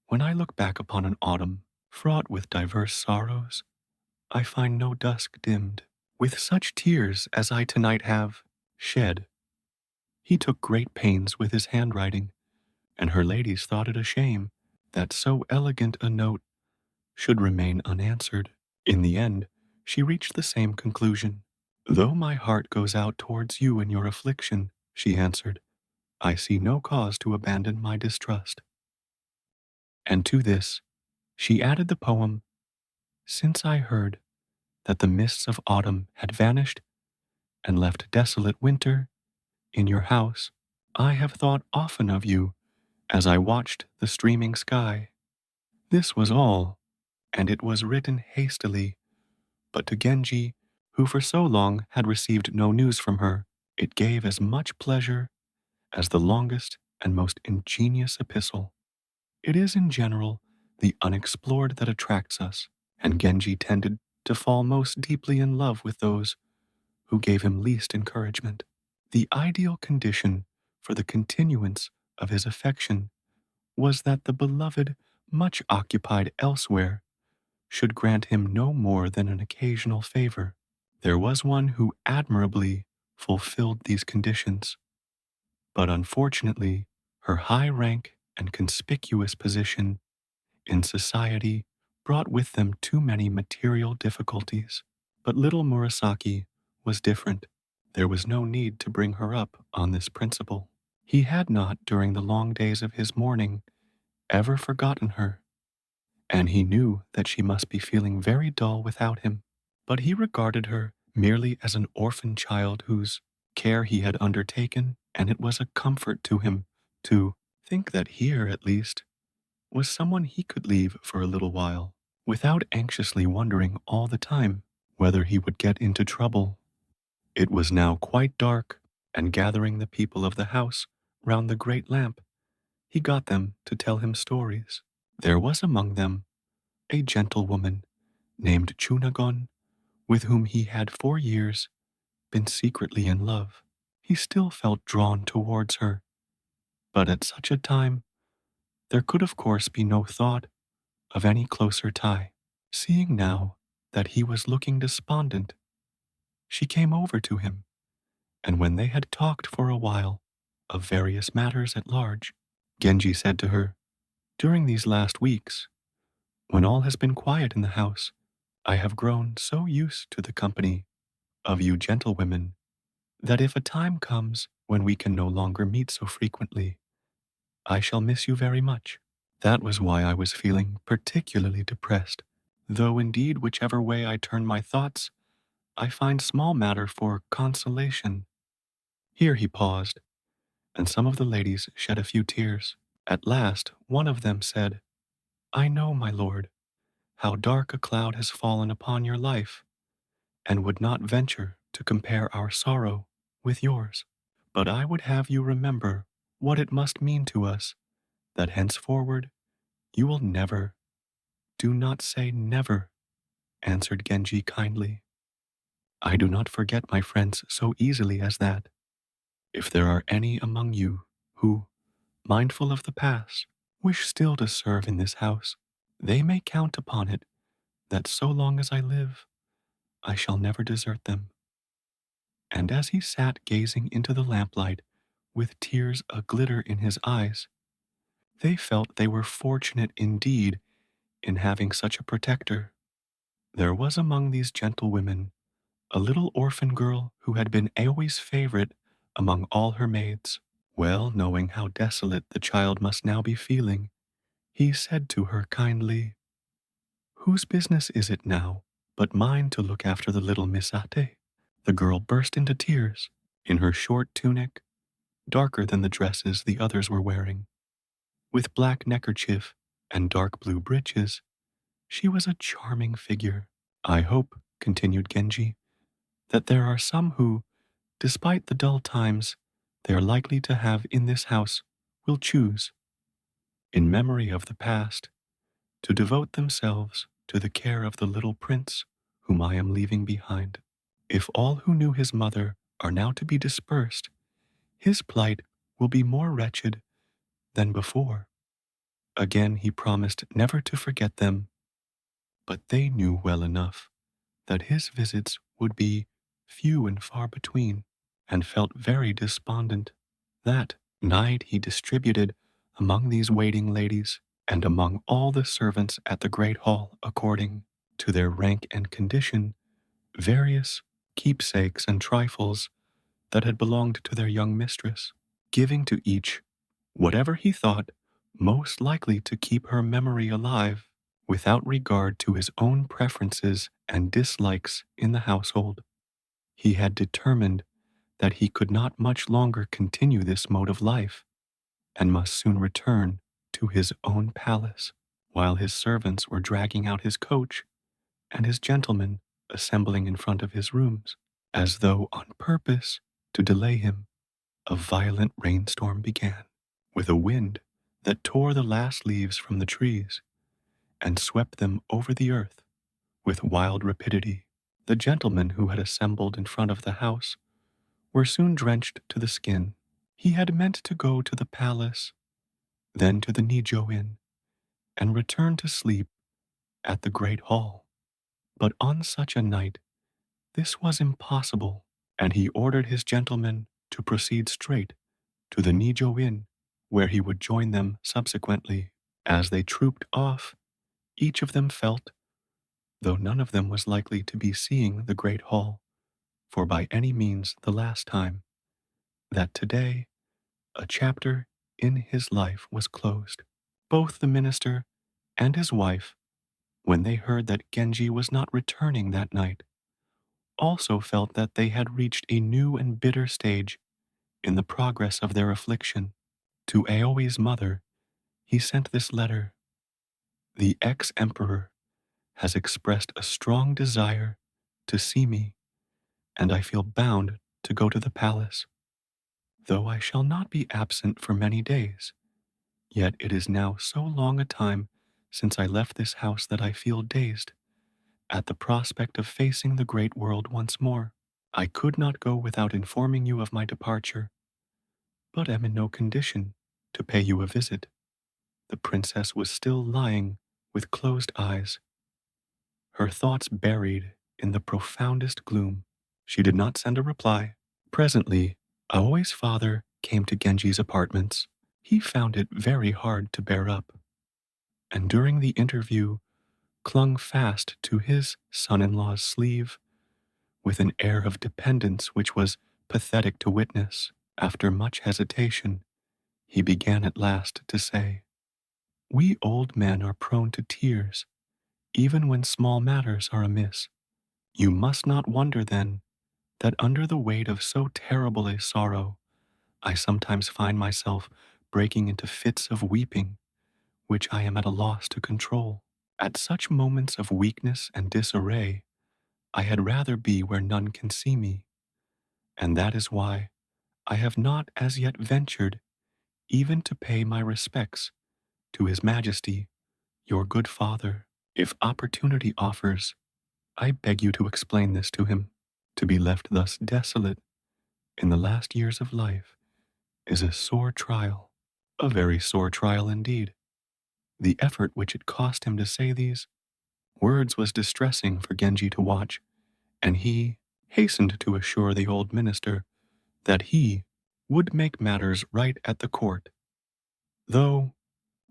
"When I look back upon an autumn fraught with diverse sorrows, I find no dusk dimmed with such tears as I tonight have shed." He took great pains with his handwriting, and her ladies thought it a shame that so elegant a note should remain unanswered. In the end, she reached the same conclusion. "Though my heart goes out towards you in your affliction," she answered, "I see no cause to abandon my distrust." And to this, she added the poem, "Since I heard that the mists of autumn had vanished and left desolate winter in your house, I have thought often of you as I watched the streaming sky." This was all, and it was written hastily, but to Genji, who for so long had received no news from her, it gave as much pleasure as the longest and most ingenious epistle. It is in general the unexplored that attracts us, and Genji tended to fall most deeply in love with those who gave him least encouragement. The ideal condition for the continuance of his affection was that the beloved, much occupied elsewhere, should grant him no more than an occasional favor. There was one who admirably fulfilled these conditions, but unfortunately, her high rank and conspicuous position in society brought with them too many material difficulties. But little Murasaki was different. There was no need to bring her up on this principle. He had not, during the long days of his mourning, ever forgotten her, and he knew that she must be feeling very dull without him. But he regarded her merely as an orphan child whose care he had undertaken, and it was a comfort to him to think that here, at least, was someone he could leave for a little while, without anxiously wondering all the time whether he would get into trouble. It was now quite dark, and gathering the people of the house round the great lamp, he got them to tell him stories. There was among them a gentlewoman named Chunagon, with whom he had for years been secretly in love. He still felt drawn towards her, but at such a time there could of course be no thought of any closer tie. Seeing now that he was looking despondent, she came over to him, and when they had talked for a while of various matters at large, Genji said to her, "During these last weeks, when all has been quiet in the house, I have grown so used to the company of you gentlewomen that if a time comes when we can no longer meet so frequently, I shall miss you very much." That was why I was feeling particularly depressed, though indeed whichever way I turn my thoughts, I find small matter for consolation. Here he paused, and some of the ladies shed a few tears. At last one of them said, "I know, my lord, how dark a cloud has fallen upon your life, and would not venture to compare our sorrow with yours. But I would have you remember what it must mean to us that henceforward you will never, do not say never," answered Genji kindly. "I do not forget my friends so easily as that. If there are any among you who, mindful of the past, wish still to serve in this house, they may count upon it that so long as I live, I shall never desert them." And as he sat gazing into the lamplight with tears a-glitter in his eyes, they felt they were fortunate indeed in having such a protector. There was among these gentlewomen a little orphan girl who had been Aoi's favorite among all her maids. Well knowing how desolate the child must now be feeling, he said to her kindly, "Whose business is it now but mine to look after the little Misate?" The girl burst into tears. In her short tunic, darker than the dresses the others were wearing, with black neckerchief and dark blue breeches, she was a charming figure. "I hope," continued Genji, "that there are some who, despite the dull times they are likely to have in this house, will choose, in memory of the past, to devote themselves to the care of the little prince whom I am leaving behind. If all who knew his mother are now to be dispersed, his plight will be more wretched than before." Again he promised never to forget them, but they knew well enough that his visits would be few and far between, and felt very despondent. That night he distributed among these waiting ladies and among all the servants at the great hall, according to their rank and condition, various keepsakes and trifles that had belonged to their young mistress, giving to each whatever he thought most likely to keep her memory alive, without regard to his own preferences and dislikes in the household. He had determined that he could not much longer continue this mode of life, and must soon return to his own palace, while his servants were dragging out his coach, and his gentlemen assembling in front of his rooms. As though on purpose to delay him, a violent rainstorm began, with a wind that tore the last leaves from the trees and swept them over the earth with wild rapidity. The gentlemen who had assembled in front of the house were soon drenched to the skin. He had meant to go to the palace, then to the Nijo Inn, and return to sleep at the great hall. But on such a night, this was impossible, and he ordered his gentlemen to proceed straight to the Nijo Inn, where he would join them subsequently. As they trooped off, each of them felt, though none of them was likely to be seeing the great hall for by any means the last time, that today a chapter in his life was closed. Both the minister and his wife, when they heard that Genji was not returning that night, also felt that they had reached a new and bitter stage in the progress of their affliction. To Aoi's mother, he sent this letter: "The ex-emperor has expressed a strong desire to see me, and I feel bound to go to the palace. Though I shall not be absent for many days, yet it is now so long a time since I left this house that I feel dazed at the prospect of facing the great world once more. I could not go without informing you of my departure, but am in no condition to pay you a visit. The princess was still lying with closed eyes, her thoughts buried in the profoundest gloom. She did not send a reply. Presently, Aoi's father came to Genji's apartments. He found it very hard to bear up, and during the interview clung fast to his son-in-law's sleeve with an air of dependence which was pathetic to witness. After much hesitation, he began at last to say, "We old men are prone to tears, even when small matters are amiss. You must not wonder, then, that under the weight of so terrible a sorrow, I sometimes find myself breaking into fits of weeping, which I am at a loss to control. At such moments of weakness and disarray, I had rather be where none can see me, and that is why I have not as yet ventured even to pay my respects to His Majesty, your good father. If opportunity offers, I beg you to explain this to him. To be left thus desolate in the last years of life is a sore trial, a very sore trial indeed. The effort which it cost him to say these words was distressing for Genji to watch, and he hastened to assure the old minister that he would make matters right at the court. Though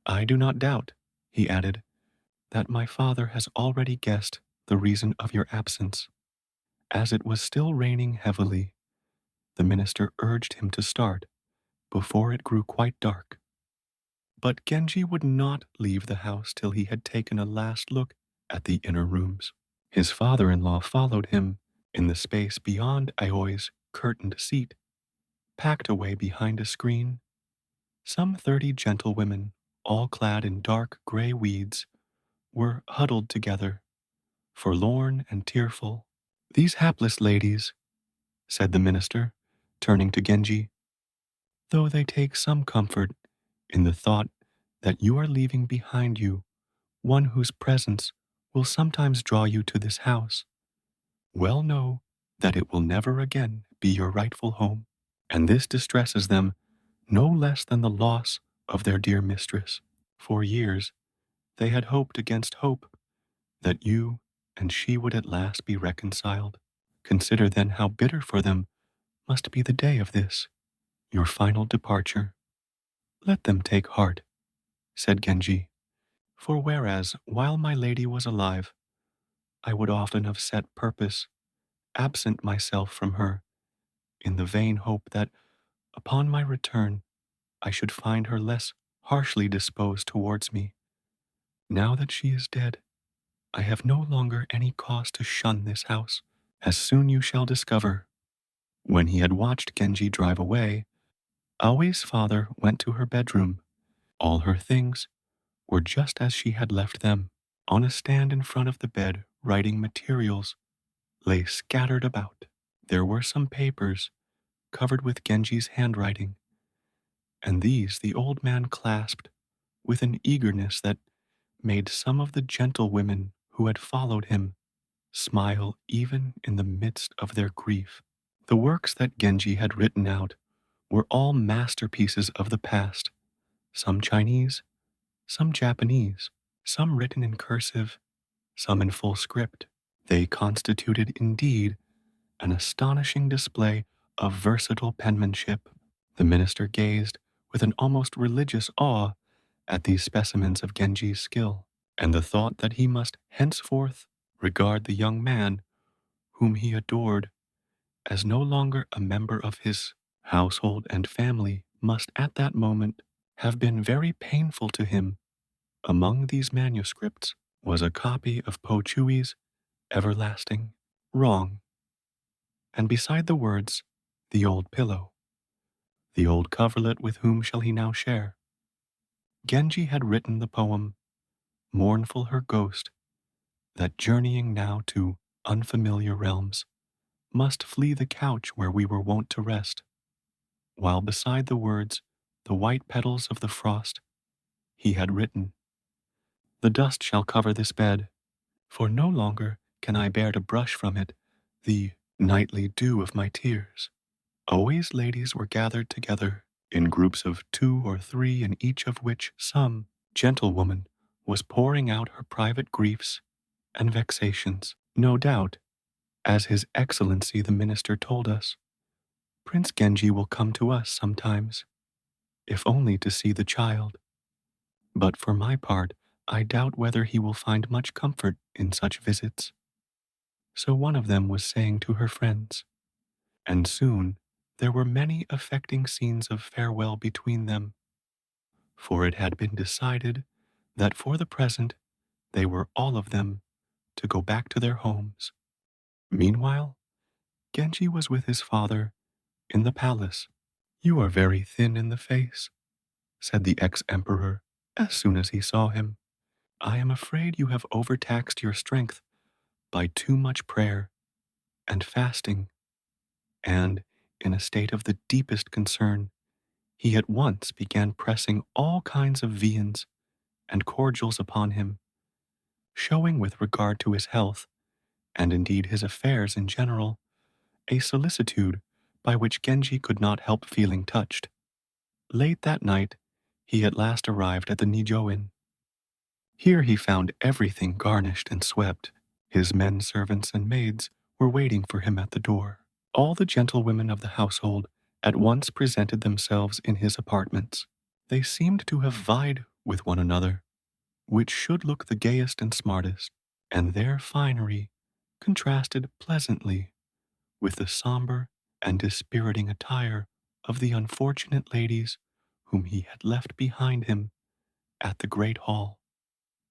I do not doubt, he added, that my father has already guessed the reason of your absence. As it was still raining heavily, the minister urged him to start before it grew quite dark. But Genji would not leave the house till he had taken a last look at the inner rooms. His father-in-law followed him in the space beyond Aoi's curtained seat, packed away behind a screen. Some 30 gentlewomen, all clad in dark gray weeds, were huddled together, forlorn and tearful. These hapless ladies, said the minister, turning to Genji, though they take some comfort in the thought that you are leaving behind you one whose presence will sometimes draw you to this house, well know that it will never again be your rightful home, and this distresses them no less than the loss of their dear mistress. For years they had hoped against hope that you and she would at last be reconciled. Consider then how bitter for them must be the day of this, your final departure. Let them take heart, said Genji, for whereas while my lady was alive, I would often have set purpose, absent myself from her, in the vain hope that upon my return I should find her less harshly disposed towards me. Now that she is dead, I have no longer any cause to shun this house, as soon you shall discover. When he had watched Genji drive away, Aoi's father went to her bedroom. All her things were just as she had left them. On a stand in front of the bed, writing materials lay scattered about. There were some papers covered with Genji's handwriting, and these the old man clasped with an eagerness that made some of the gentlewomen who had followed him smile even in the midst of their grief. The works that Genji had written out were all masterpieces of the past, some Chinese, some Japanese, some written in cursive, some in full script. They constituted indeed an astonishing display of versatile penmanship. The minister gazed with an almost religious awe at these specimens of Genji's skill, and the thought that he must henceforth regard the young man whom he adored as no longer a member of his household and family must at that moment have been very painful to him. Among these manuscripts was a copy of Po Chui's Everlasting Wrong, and beside the words, the old pillow, the old coverlet with whom shall he now share. Genji had written the poem, Mournful her ghost, that journeying now to unfamiliar realms, must flee the couch where we were wont to rest, while beside the words, the white petals of the frost, he had written, "The dust shall cover this bed, for no longer can I bear to brush from it the nightly dew of my tears." Always ladies were gathered together in groups of 2 or 3, in each of which some gentlewoman was pouring out her private griefs and vexations. No doubt, as His Excellency the Minister told us, Prince Genji will come to us sometimes, if only to see the child. But for my part, I doubt whether he will find much comfort in such visits. So one of them was saying to her friends, and soon there were many affecting scenes of farewell between them, for it had been decided that for the present they were all of them to go back to their homes. Meanwhile, Genji was with his father in the palace. "You are very thin in the face," said the ex-emperor as soon as he saw him. "I am afraid you have overtaxed your strength by too much prayer and fasting." And, in a state of the deepest concern, he at once began pressing all kinds of viands and cordials upon him, showing with regard to his health, and indeed his affairs in general, a solicitude by which Genji could not help feeling touched. Late that night, he at last arrived at the Nijo Inn. Here he found everything garnished and swept. His men servants and maids were waiting for him at the door. All the gentlewomen of the household at once presented themselves in his apartments. They seemed to have vied with one another, which should look the gayest and smartest, and their finery contrasted pleasantly with the somber and dispiriting attire of the unfortunate ladies whom he had left behind him at the great hall.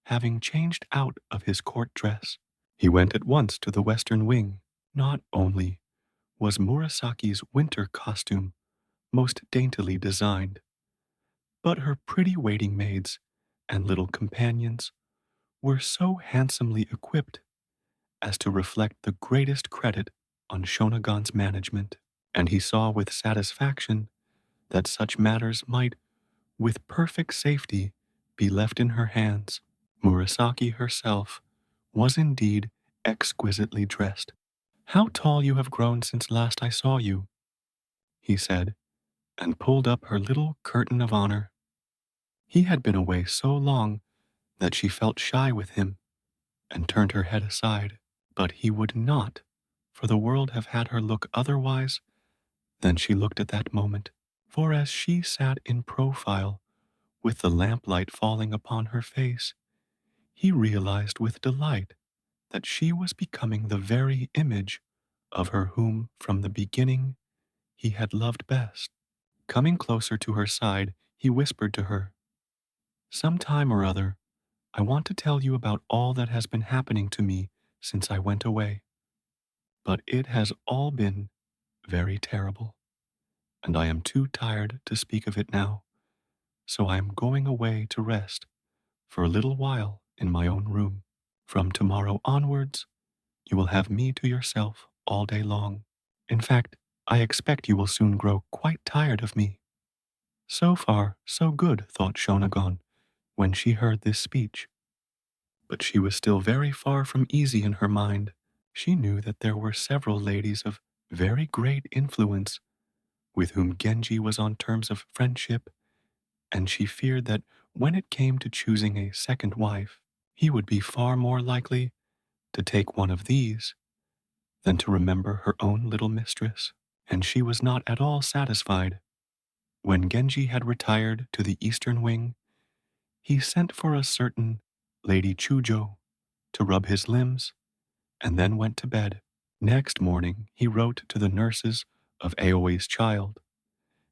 Having changed out of his court dress, he went at once to the western wing. Not only was Murasaki's winter costume most daintily designed, but her pretty waiting maids and little companions were so handsomely equipped as to reflect the greatest credit on Shonagon's management, and he saw with satisfaction that such matters might, with perfect safety, be left in her hands. Murasaki herself was indeed exquisitely dressed. "How tall you have grown since last I saw you," he said, and pulled up her little curtain of honor. He had been away so long that she felt shy with him and turned her head aside, but he would not for the world have had her look otherwise than she looked at that moment, for as she sat in profile with the lamplight falling upon her face, he realized with delight that she was becoming the very image of her whom from the beginning he had loved best. Coming closer to her side, he whispered to her, "Some time or other, I want to tell you about all that has been happening to me since I went away. But it has all been very terrible, and I am too tired to speak of it now, so I am going away to rest for a little while in my own room. From tomorrow onwards, you will have me to yourself all day long. In fact, I expect you will soon grow quite tired of me." So far, so good, thought Shonagon when she heard this speech. But she was still very far from easy in her mind. She knew that there were several ladies of very great influence with whom Genji was on terms of friendship, and she feared that when it came to choosing a second wife, he would be far more likely to take one of these than to remember her own little mistress. And she was not at all satisfied. When Genji had retired to the eastern wing, he sent for a certain Lady Chujo to rub his limbs, and then went to bed. Next morning he wrote to the nurses of Aoi's child,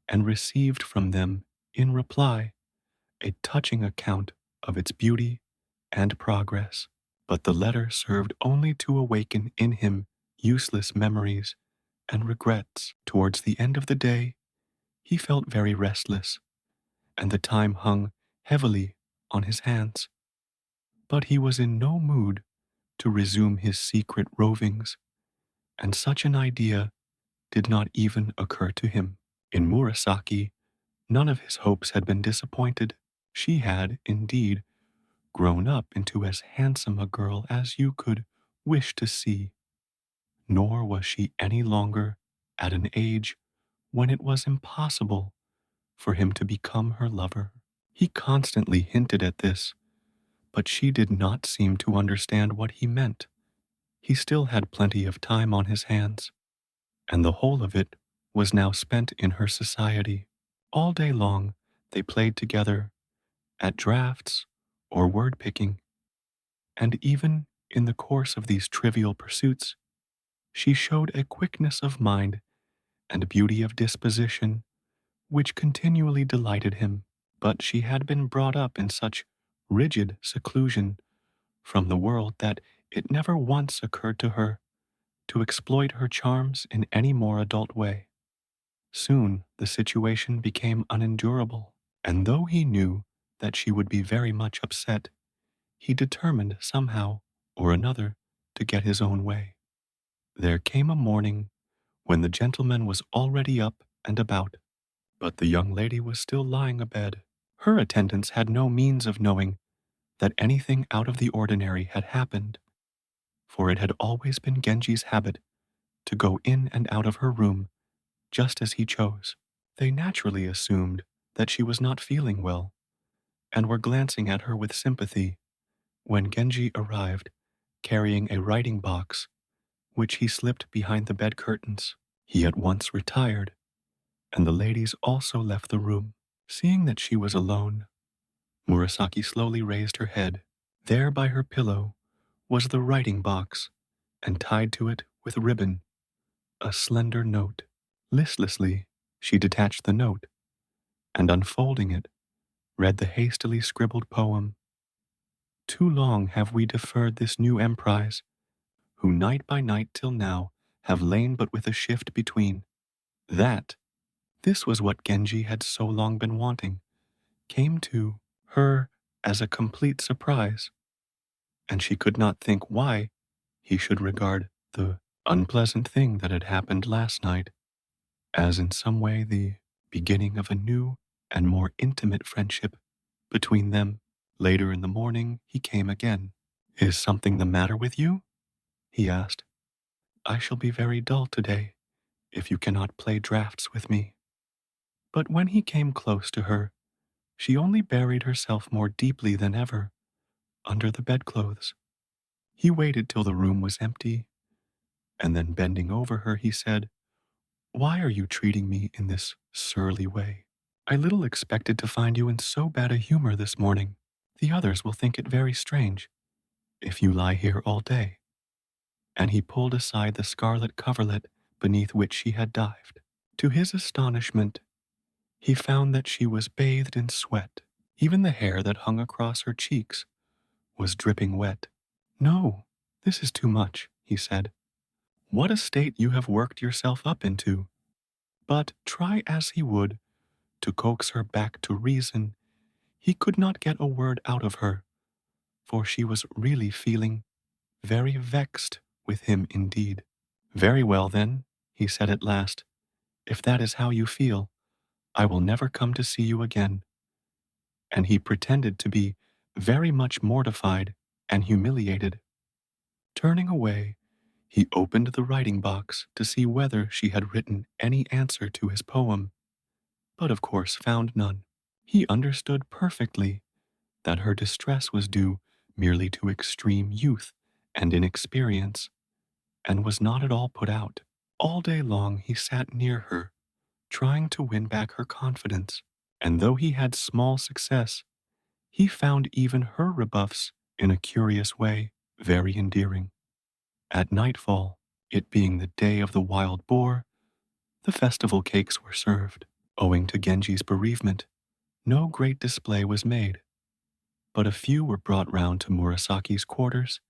and received from them, in reply, a touching account of its beauty and progress. But the letter served only to awaken in him useless memories and regrets. Towards the end of the day, he felt very restless, and the time hung heavily on his hands. But he was in no mood to resume his secret rovings, and such an idea did not even occur to him. In Murasaki, none of his hopes had been disappointed. She had, indeed, grown up into as handsome a girl as you could wish to see, nor was she any longer at an age when it was impossible for him to become her lover. He constantly hinted at this, but she did not seem to understand what he meant. He still had plenty of time on his hands, and the whole of it was now spent in her society. All day long they played together at draughts or word picking, and even in the course of these trivial pursuits, she showed a quickness of mind and beauty of disposition which continually delighted him. But she had been brought up in such rigid seclusion from the world that it never once occurred to her to exploit her charms in any more adult way. Soon the situation became unendurable, and though he knew that she would be very much upset, he determined somehow or another to get his own way. There came a morning when the gentleman was already up and about, but the young lady was still lying abed. Her attendants had no means of knowing that anything out of the ordinary had happened, for it had always been Genji's habit to go in and out of her room just as he chose. They naturally assumed that she was not feeling well, and were glancing at her with sympathy when Genji arrived, carrying a writing box, which he slipped behind the bed curtains. He at once retired, and the ladies also left the room. Seeing that she was alone, Murasaki slowly raised her head. There by her pillow was the writing box, and tied to it with ribbon a slender note. Listlessly, she detached the note, and unfolding it, read the hastily scribbled poem. Too long have we deferred this new emprise, who night by night till now have lain but with a shift between. That, this was what Genji had so long been wanting, came to her as a complete surprise, and she could not think why he should regard the unpleasant thing that had happened last night as in some way the beginning of a new and more intimate friendship between them. Later in the morning, he came again. Is something the matter with you? He asked. I shall be very dull today if you cannot play draughts with me. But when he came close to her, she only buried herself more deeply than ever under the bedclothes. He waited till the room was empty, and then bending over her, he said, Why are you treating me in this surly way? I little expected to find you in so bad a humor this morning. The others will think it very strange if you lie here all day. And he pulled aside the scarlet coverlet beneath which she had dived. To his astonishment, he found that she was bathed in sweat. Even the hair that hung across her cheeks was dripping wet. No, this is too much, he said. What a state you have worked yourself up into. But try as he would to coax her back to reason, he could not get a word out of her, for she was really feeling very vexed with him indeed. Very well, then, he said at last, if that is how you feel, I will never come to see you again. And he pretended to be very much mortified and humiliated. Turning away, he opened the writing box to see whether she had written any answer to his poem, but of course found none. He understood perfectly that her distress was due merely to extreme youth and inexperience, and was not at all put out. All day long he sat near her, trying to win back her confidence, and though he had small success, he found even her rebuffs, in a curious way, very endearing. At nightfall, it being the day of the wild boar, the festival cakes were served. Owing to Genji's bereavement, no great display was made, but a few were brought round to Murasaki's quarters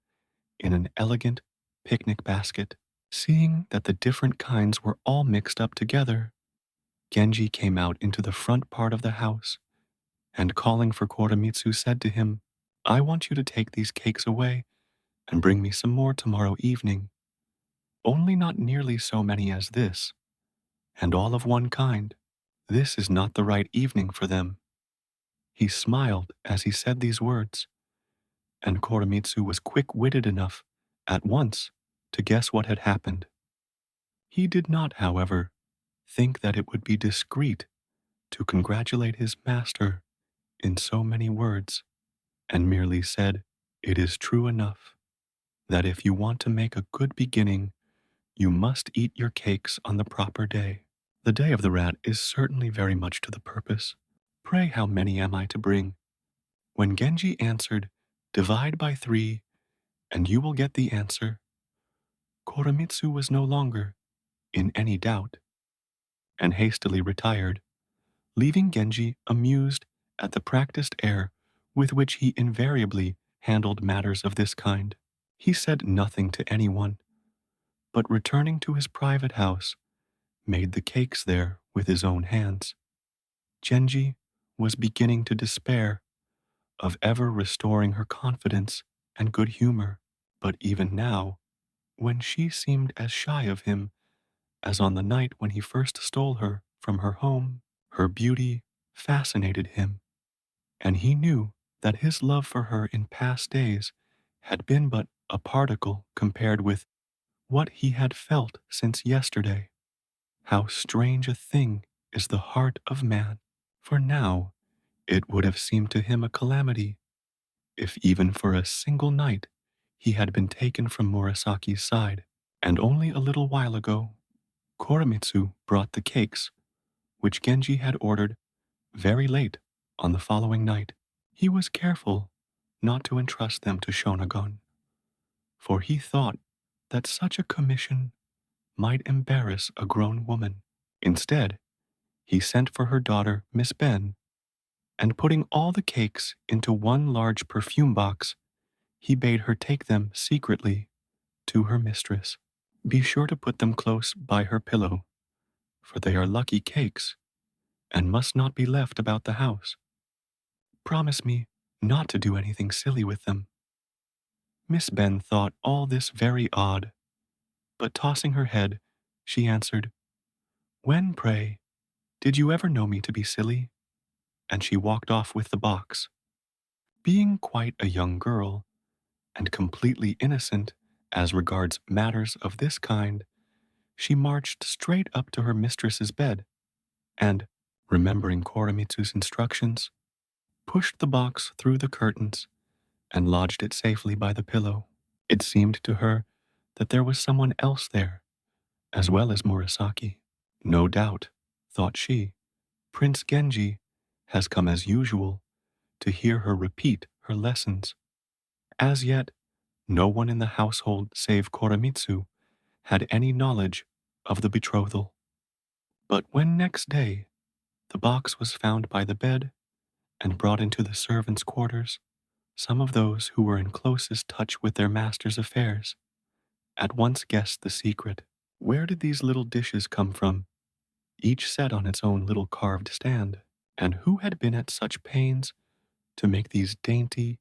in an elegant picnic basket. Seeing that the different kinds were all mixed up together, Genji came out into the front part of the house, and calling for Koremitsu said to him, I want you to take these cakes away and bring me some more tomorrow evening. only not nearly so many as this, and all of one kind. This is not the right evening for them." He smiled as he said these words, and Koremitsu was quick-witted enough at once to guess what had happened. He did not, however, think that it would be discreet to congratulate his master in so many words, and merely said, "It is true enough that if you want to make a good beginning, you must eat your cakes on the proper day." The day of the rat is certainly very much to the purpose. "Pray, how many am I to bring?" When Genji answered, "Divide by 3, and you will get the answer," Koremitsu was no longer in any doubt, and hastily retired, leaving Genji amused at the practiced air with which he invariably handled matters of this kind. He said nothing to anyone, but returning to his private house, made the cakes there with his own hands. Genji was beginning to despair of ever restoring her confidence and good humor, but even now, when she seemed as shy of him as on the night when he first stole her from her home, her beauty fascinated him, and he knew that his love for her in past days had been but a particle compared with what he had felt since yesterday. How strange a thing is the heart of man! For now, it would have seemed to him a calamity if even for a single night he had been taken from Murasaki's side, and only a little while ago, Koremitsu brought the cakes, which Genji had ordered very late on the following night. He was careful not to entrust them to Shonagon, for he thought that such a commission might embarrass a grown woman. Instead, he sent for her daughter, Miss Ben, and putting all the cakes into one large perfume box, he bade her take them secretly to her mistress. "Be sure to put them close by her pillow, for they are lucky cakes, and must not be left about the house. Promise me not to do anything silly with them." Miss Ben thought all this very odd, but tossing her head, she answered, "When, pray, did you ever know me to be silly?" And she walked off with the box. Being quite a young girl, and completely innocent as regards matters of this kind, she marched straight up to her mistress's bed, and, remembering Koremitsu's instructions, pushed the box through the curtains and lodged it safely by the pillow. It seemed to her that there was someone else there, as well as Murasaki. "No doubt," thought she, "Prince Genji has come as usual to hear her repeat her lessons." As yet, no one in the household save Koremitsu had any knowledge of the betrothal. But when next day the box was found by the bed and brought into the servants' quarters, some of those who were in closest touch with their master's affairs at once guessed the secret. Where did these little dishes come from, each set on its own little carved stand? And who had been at such pains to make these dainty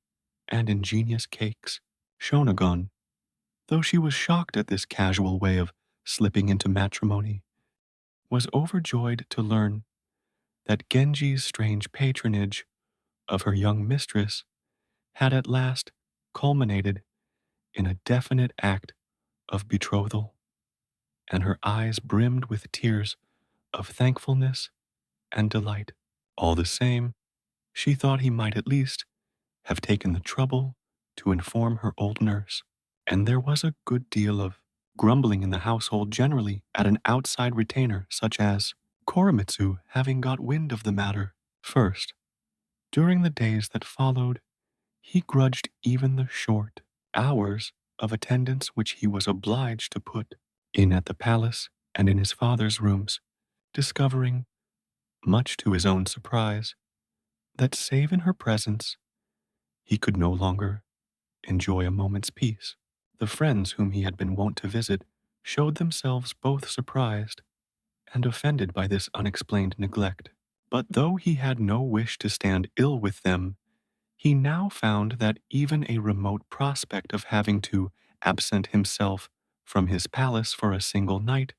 and ingenious cakes? Shonagon, though she was shocked at this casual way of slipping into matrimony, was overjoyed to learn that Genji's strange patronage of her young mistress had at last culminated in a definite act of betrothal, and her eyes brimmed with tears of thankfulness and delight. All the same, she thought he might at least have taken the trouble to inform her old nurse, and there was a good deal of grumbling in the household generally at an outside retainer such as Koremitsu having got wind of the matter. First, during the days that followed, he grudged even the short hours of attendance which he was obliged to put in at the palace and in his father's rooms, discovering, much to his own surprise, that save in her presence, he could no longer enjoy a moment's peace. The friends whom he had been wont to visit showed themselves both surprised and offended by this unexplained neglect. But though he had no wish to stand ill with them, he now found that even a remote prospect of having to absent himself from his palace for a single night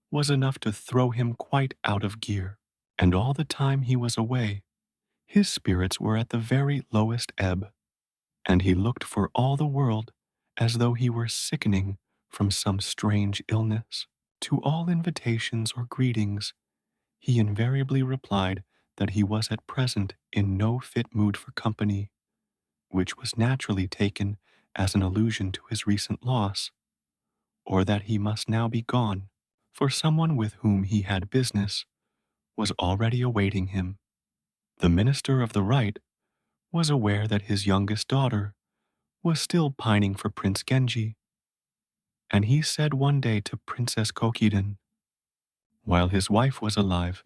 was enough to throw him quite out of gear. And all the time he was away, his spirits were at the very lowest ebb, and he looked for all the world as though he were sickening from some strange illness. To all invitations or greetings, he invariably replied that he was at present in no fit mood for company, which was naturally taken as an allusion to his recent loss, or that he must now be gone, for someone with whom he had business was already awaiting him. The minister of the right was aware that his youngest daughter was still pining for Prince Genji, and he said one day to Princess Kokiden, while his wife was alive,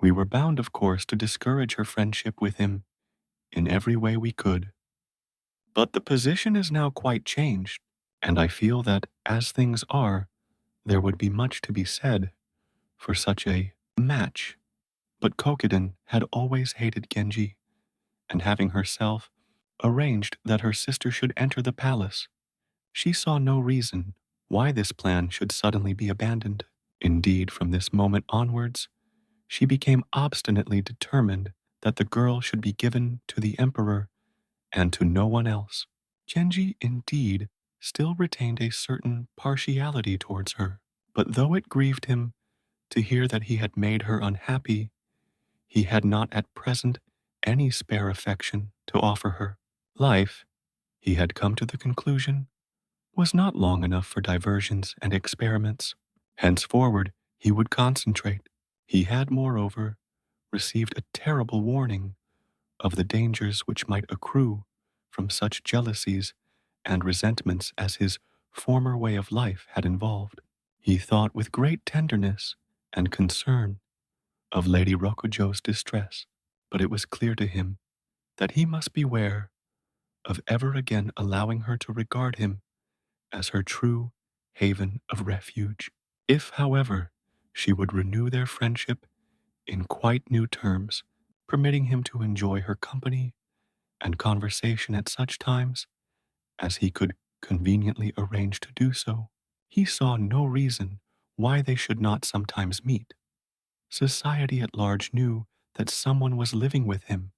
we were bound, of course, to discourage her friendship with him in every way we could. But the position is now quite changed, and I feel that, as things are, there would be much to be said for such a match. But Kokiden had always hated Genji, and having herself arranged that her sister should enter the palace, she saw no reason why this plan should suddenly be abandoned. Indeed, from this moment onwards, she became obstinately determined that the girl should be given to the emperor and to no one else. Genji, indeed, still retained a certain partiality towards her, but though it grieved him to hear that he had made her unhappy, he had not at present any spare affection to offer her. Life, he had come to the conclusion, was not long enough for diversions and experiments. Henceforward, he would concentrate. He had, moreover, received a terrible warning of the dangers which might accrue from such jealousies and resentments as his former way of life had involved. He thought with great tenderness and concern of Lady Rokujo's distress, but it was clear to him that he must beware of ever again allowing her to regard him as her true haven of refuge. If, however, she would renew their friendship in quite new terms, permitting him to enjoy her company and conversation at such times as he could conveniently arrange to do so, he saw no reason why they should not sometimes meet. Society at large knew that someone was living with him,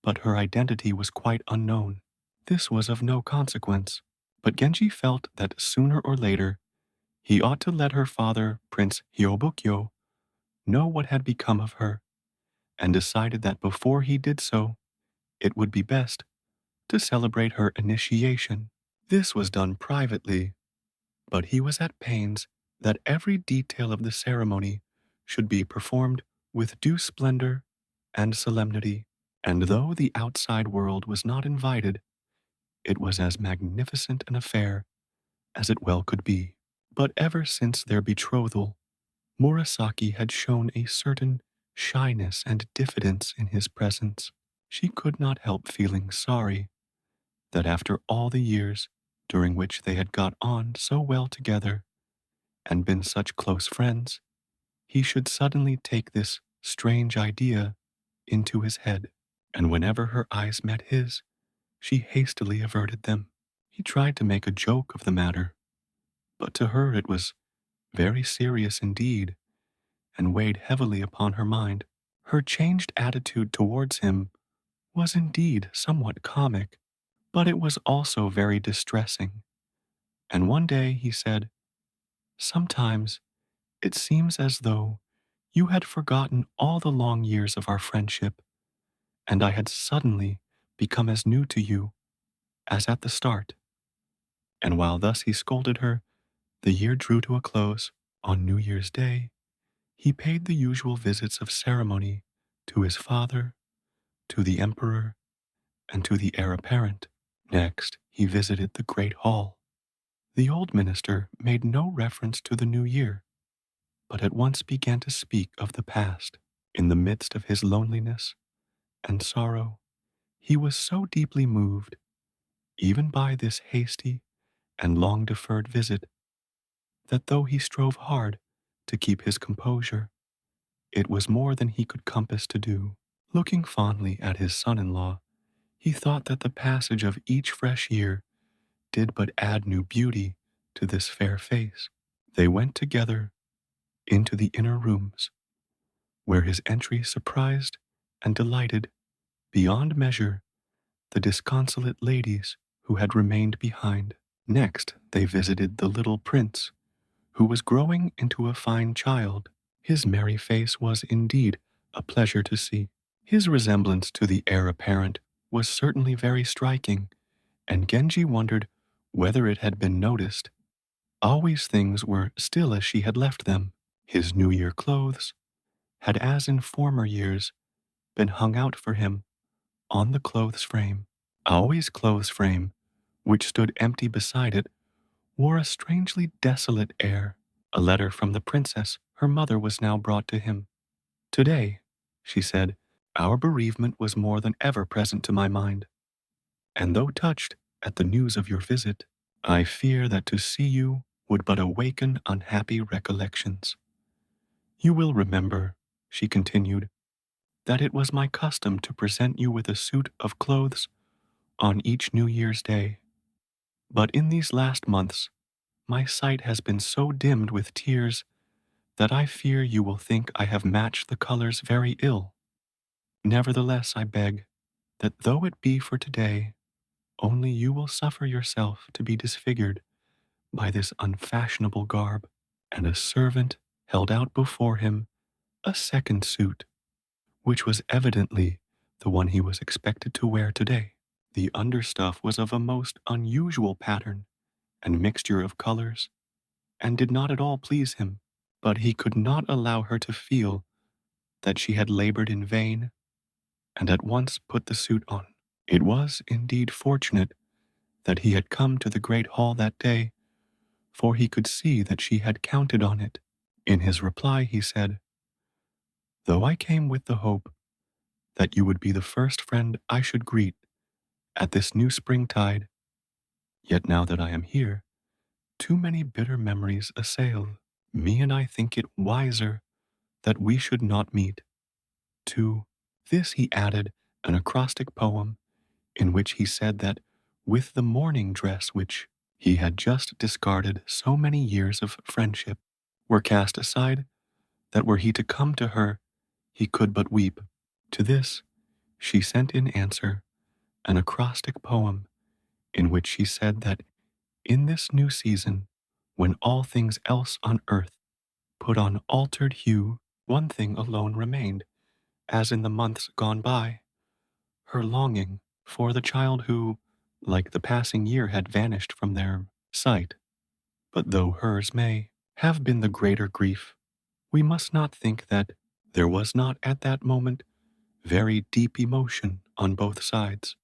but her identity was quite unknown. This was of no consequence, but Genji felt that sooner or later he ought to let her father, Prince Hyobukyo, know what had become of her, and decided that before he did so, it would be best to celebrate her initiation. This was done privately, but he was at pains that every detail of the ceremony should be performed with due splendor and solemnity, and though the outside world was not invited, it was as magnificent an affair as it well could be. But ever since their betrothal, Murasaki had shown a certain shyness and diffidence in his presence. She could not help feeling sorry that after all the years during which they had got on so well together and been such close friends, he should suddenly take this strange idea into his head, and whenever her eyes met his, she hastily averted them. He tried to make a joke of the matter, but to her it was very serious indeed, and weighed heavily upon her mind. Her changed attitude towards him was indeed somewhat comic, but it was also very distressing, and one day he said, "Sometimes it seems as though you had forgotten all the long years of our friendship, and I had suddenly become as new to you as at the start." And while thus he scolded her, the year drew to a close. On New Year's Day, he paid the usual visits of ceremony to his father, to the emperor, and to the heir apparent. Next, he visited the great hall. The old minister made no reference to the new year, but at once began to speak of the past. In the midst of his loneliness and sorrow, he was so deeply moved, even by this hasty and long deferred visit, that though he strove hard to keep his composure, it was more than he could compass to do. Looking fondly at his son-in-law, he thought that the passage of each fresh year did but add new beauty to this fair face. They went together into the inner rooms, where his entry surprised and delighted beyond measure the disconsolate ladies who had remained behind. Next, they visited the little prince, who was growing into a fine child. His merry face was indeed a pleasure to see. His resemblance to the heir apparent was certainly very striking, and Genji wondered whether it had been noticed. Always things were still as she had left them. His New Year clothes had, as in former years, been hung out for him on the clothes frame. Always clothes frame, which stood empty beside it, wore a strangely desolate air. A letter from the princess, her mother, was now brought to him. "Today," she said, "our bereavement was more than ever present to my mind, and though touched at the news of your visit, I fear that to see you would but awaken unhappy recollections. You will remember," she continued, "that it was my custom to present you with a suit of clothes on each New Year's Day. But in these last months, my sight has been so dimmed with tears that I fear you will think I have matched the colors very ill. Nevertheless, I beg that though it be for today, only you will suffer yourself to be disfigured by this unfashionable garb." And a servant held out before him a second suit, which was evidently the one he was expected to wear today. The understuff was of a most unusual pattern and mixture of colors, and did not at all please him, but he could not allow her to feel that she had labored in vain, and at once put the suit on. It was indeed fortunate that he had come to the great hall that day, for he could see that she had counted on it. In his reply he said, "Though I came with the hope that you would be the first friend I should greet at this new springtide, yet now that I am here, too many bitter memories assail me, and I think it wiser that we should not meet." To this he added an acrostic poem in which he said that with the mourning dress which he had just discarded so many years of friendship were cast aside, that were he to come to her, he could but weep. To this she sent in answer an acrostic poem in which she said that in this new season, when all things else on earth put on altered hue, one thing alone remained, as in the months gone by, her longing for the child who, like the passing year, had vanished from their sight. But though hers may have been the greater grief, we must not think that there was not at that moment very deep emotion on both sides.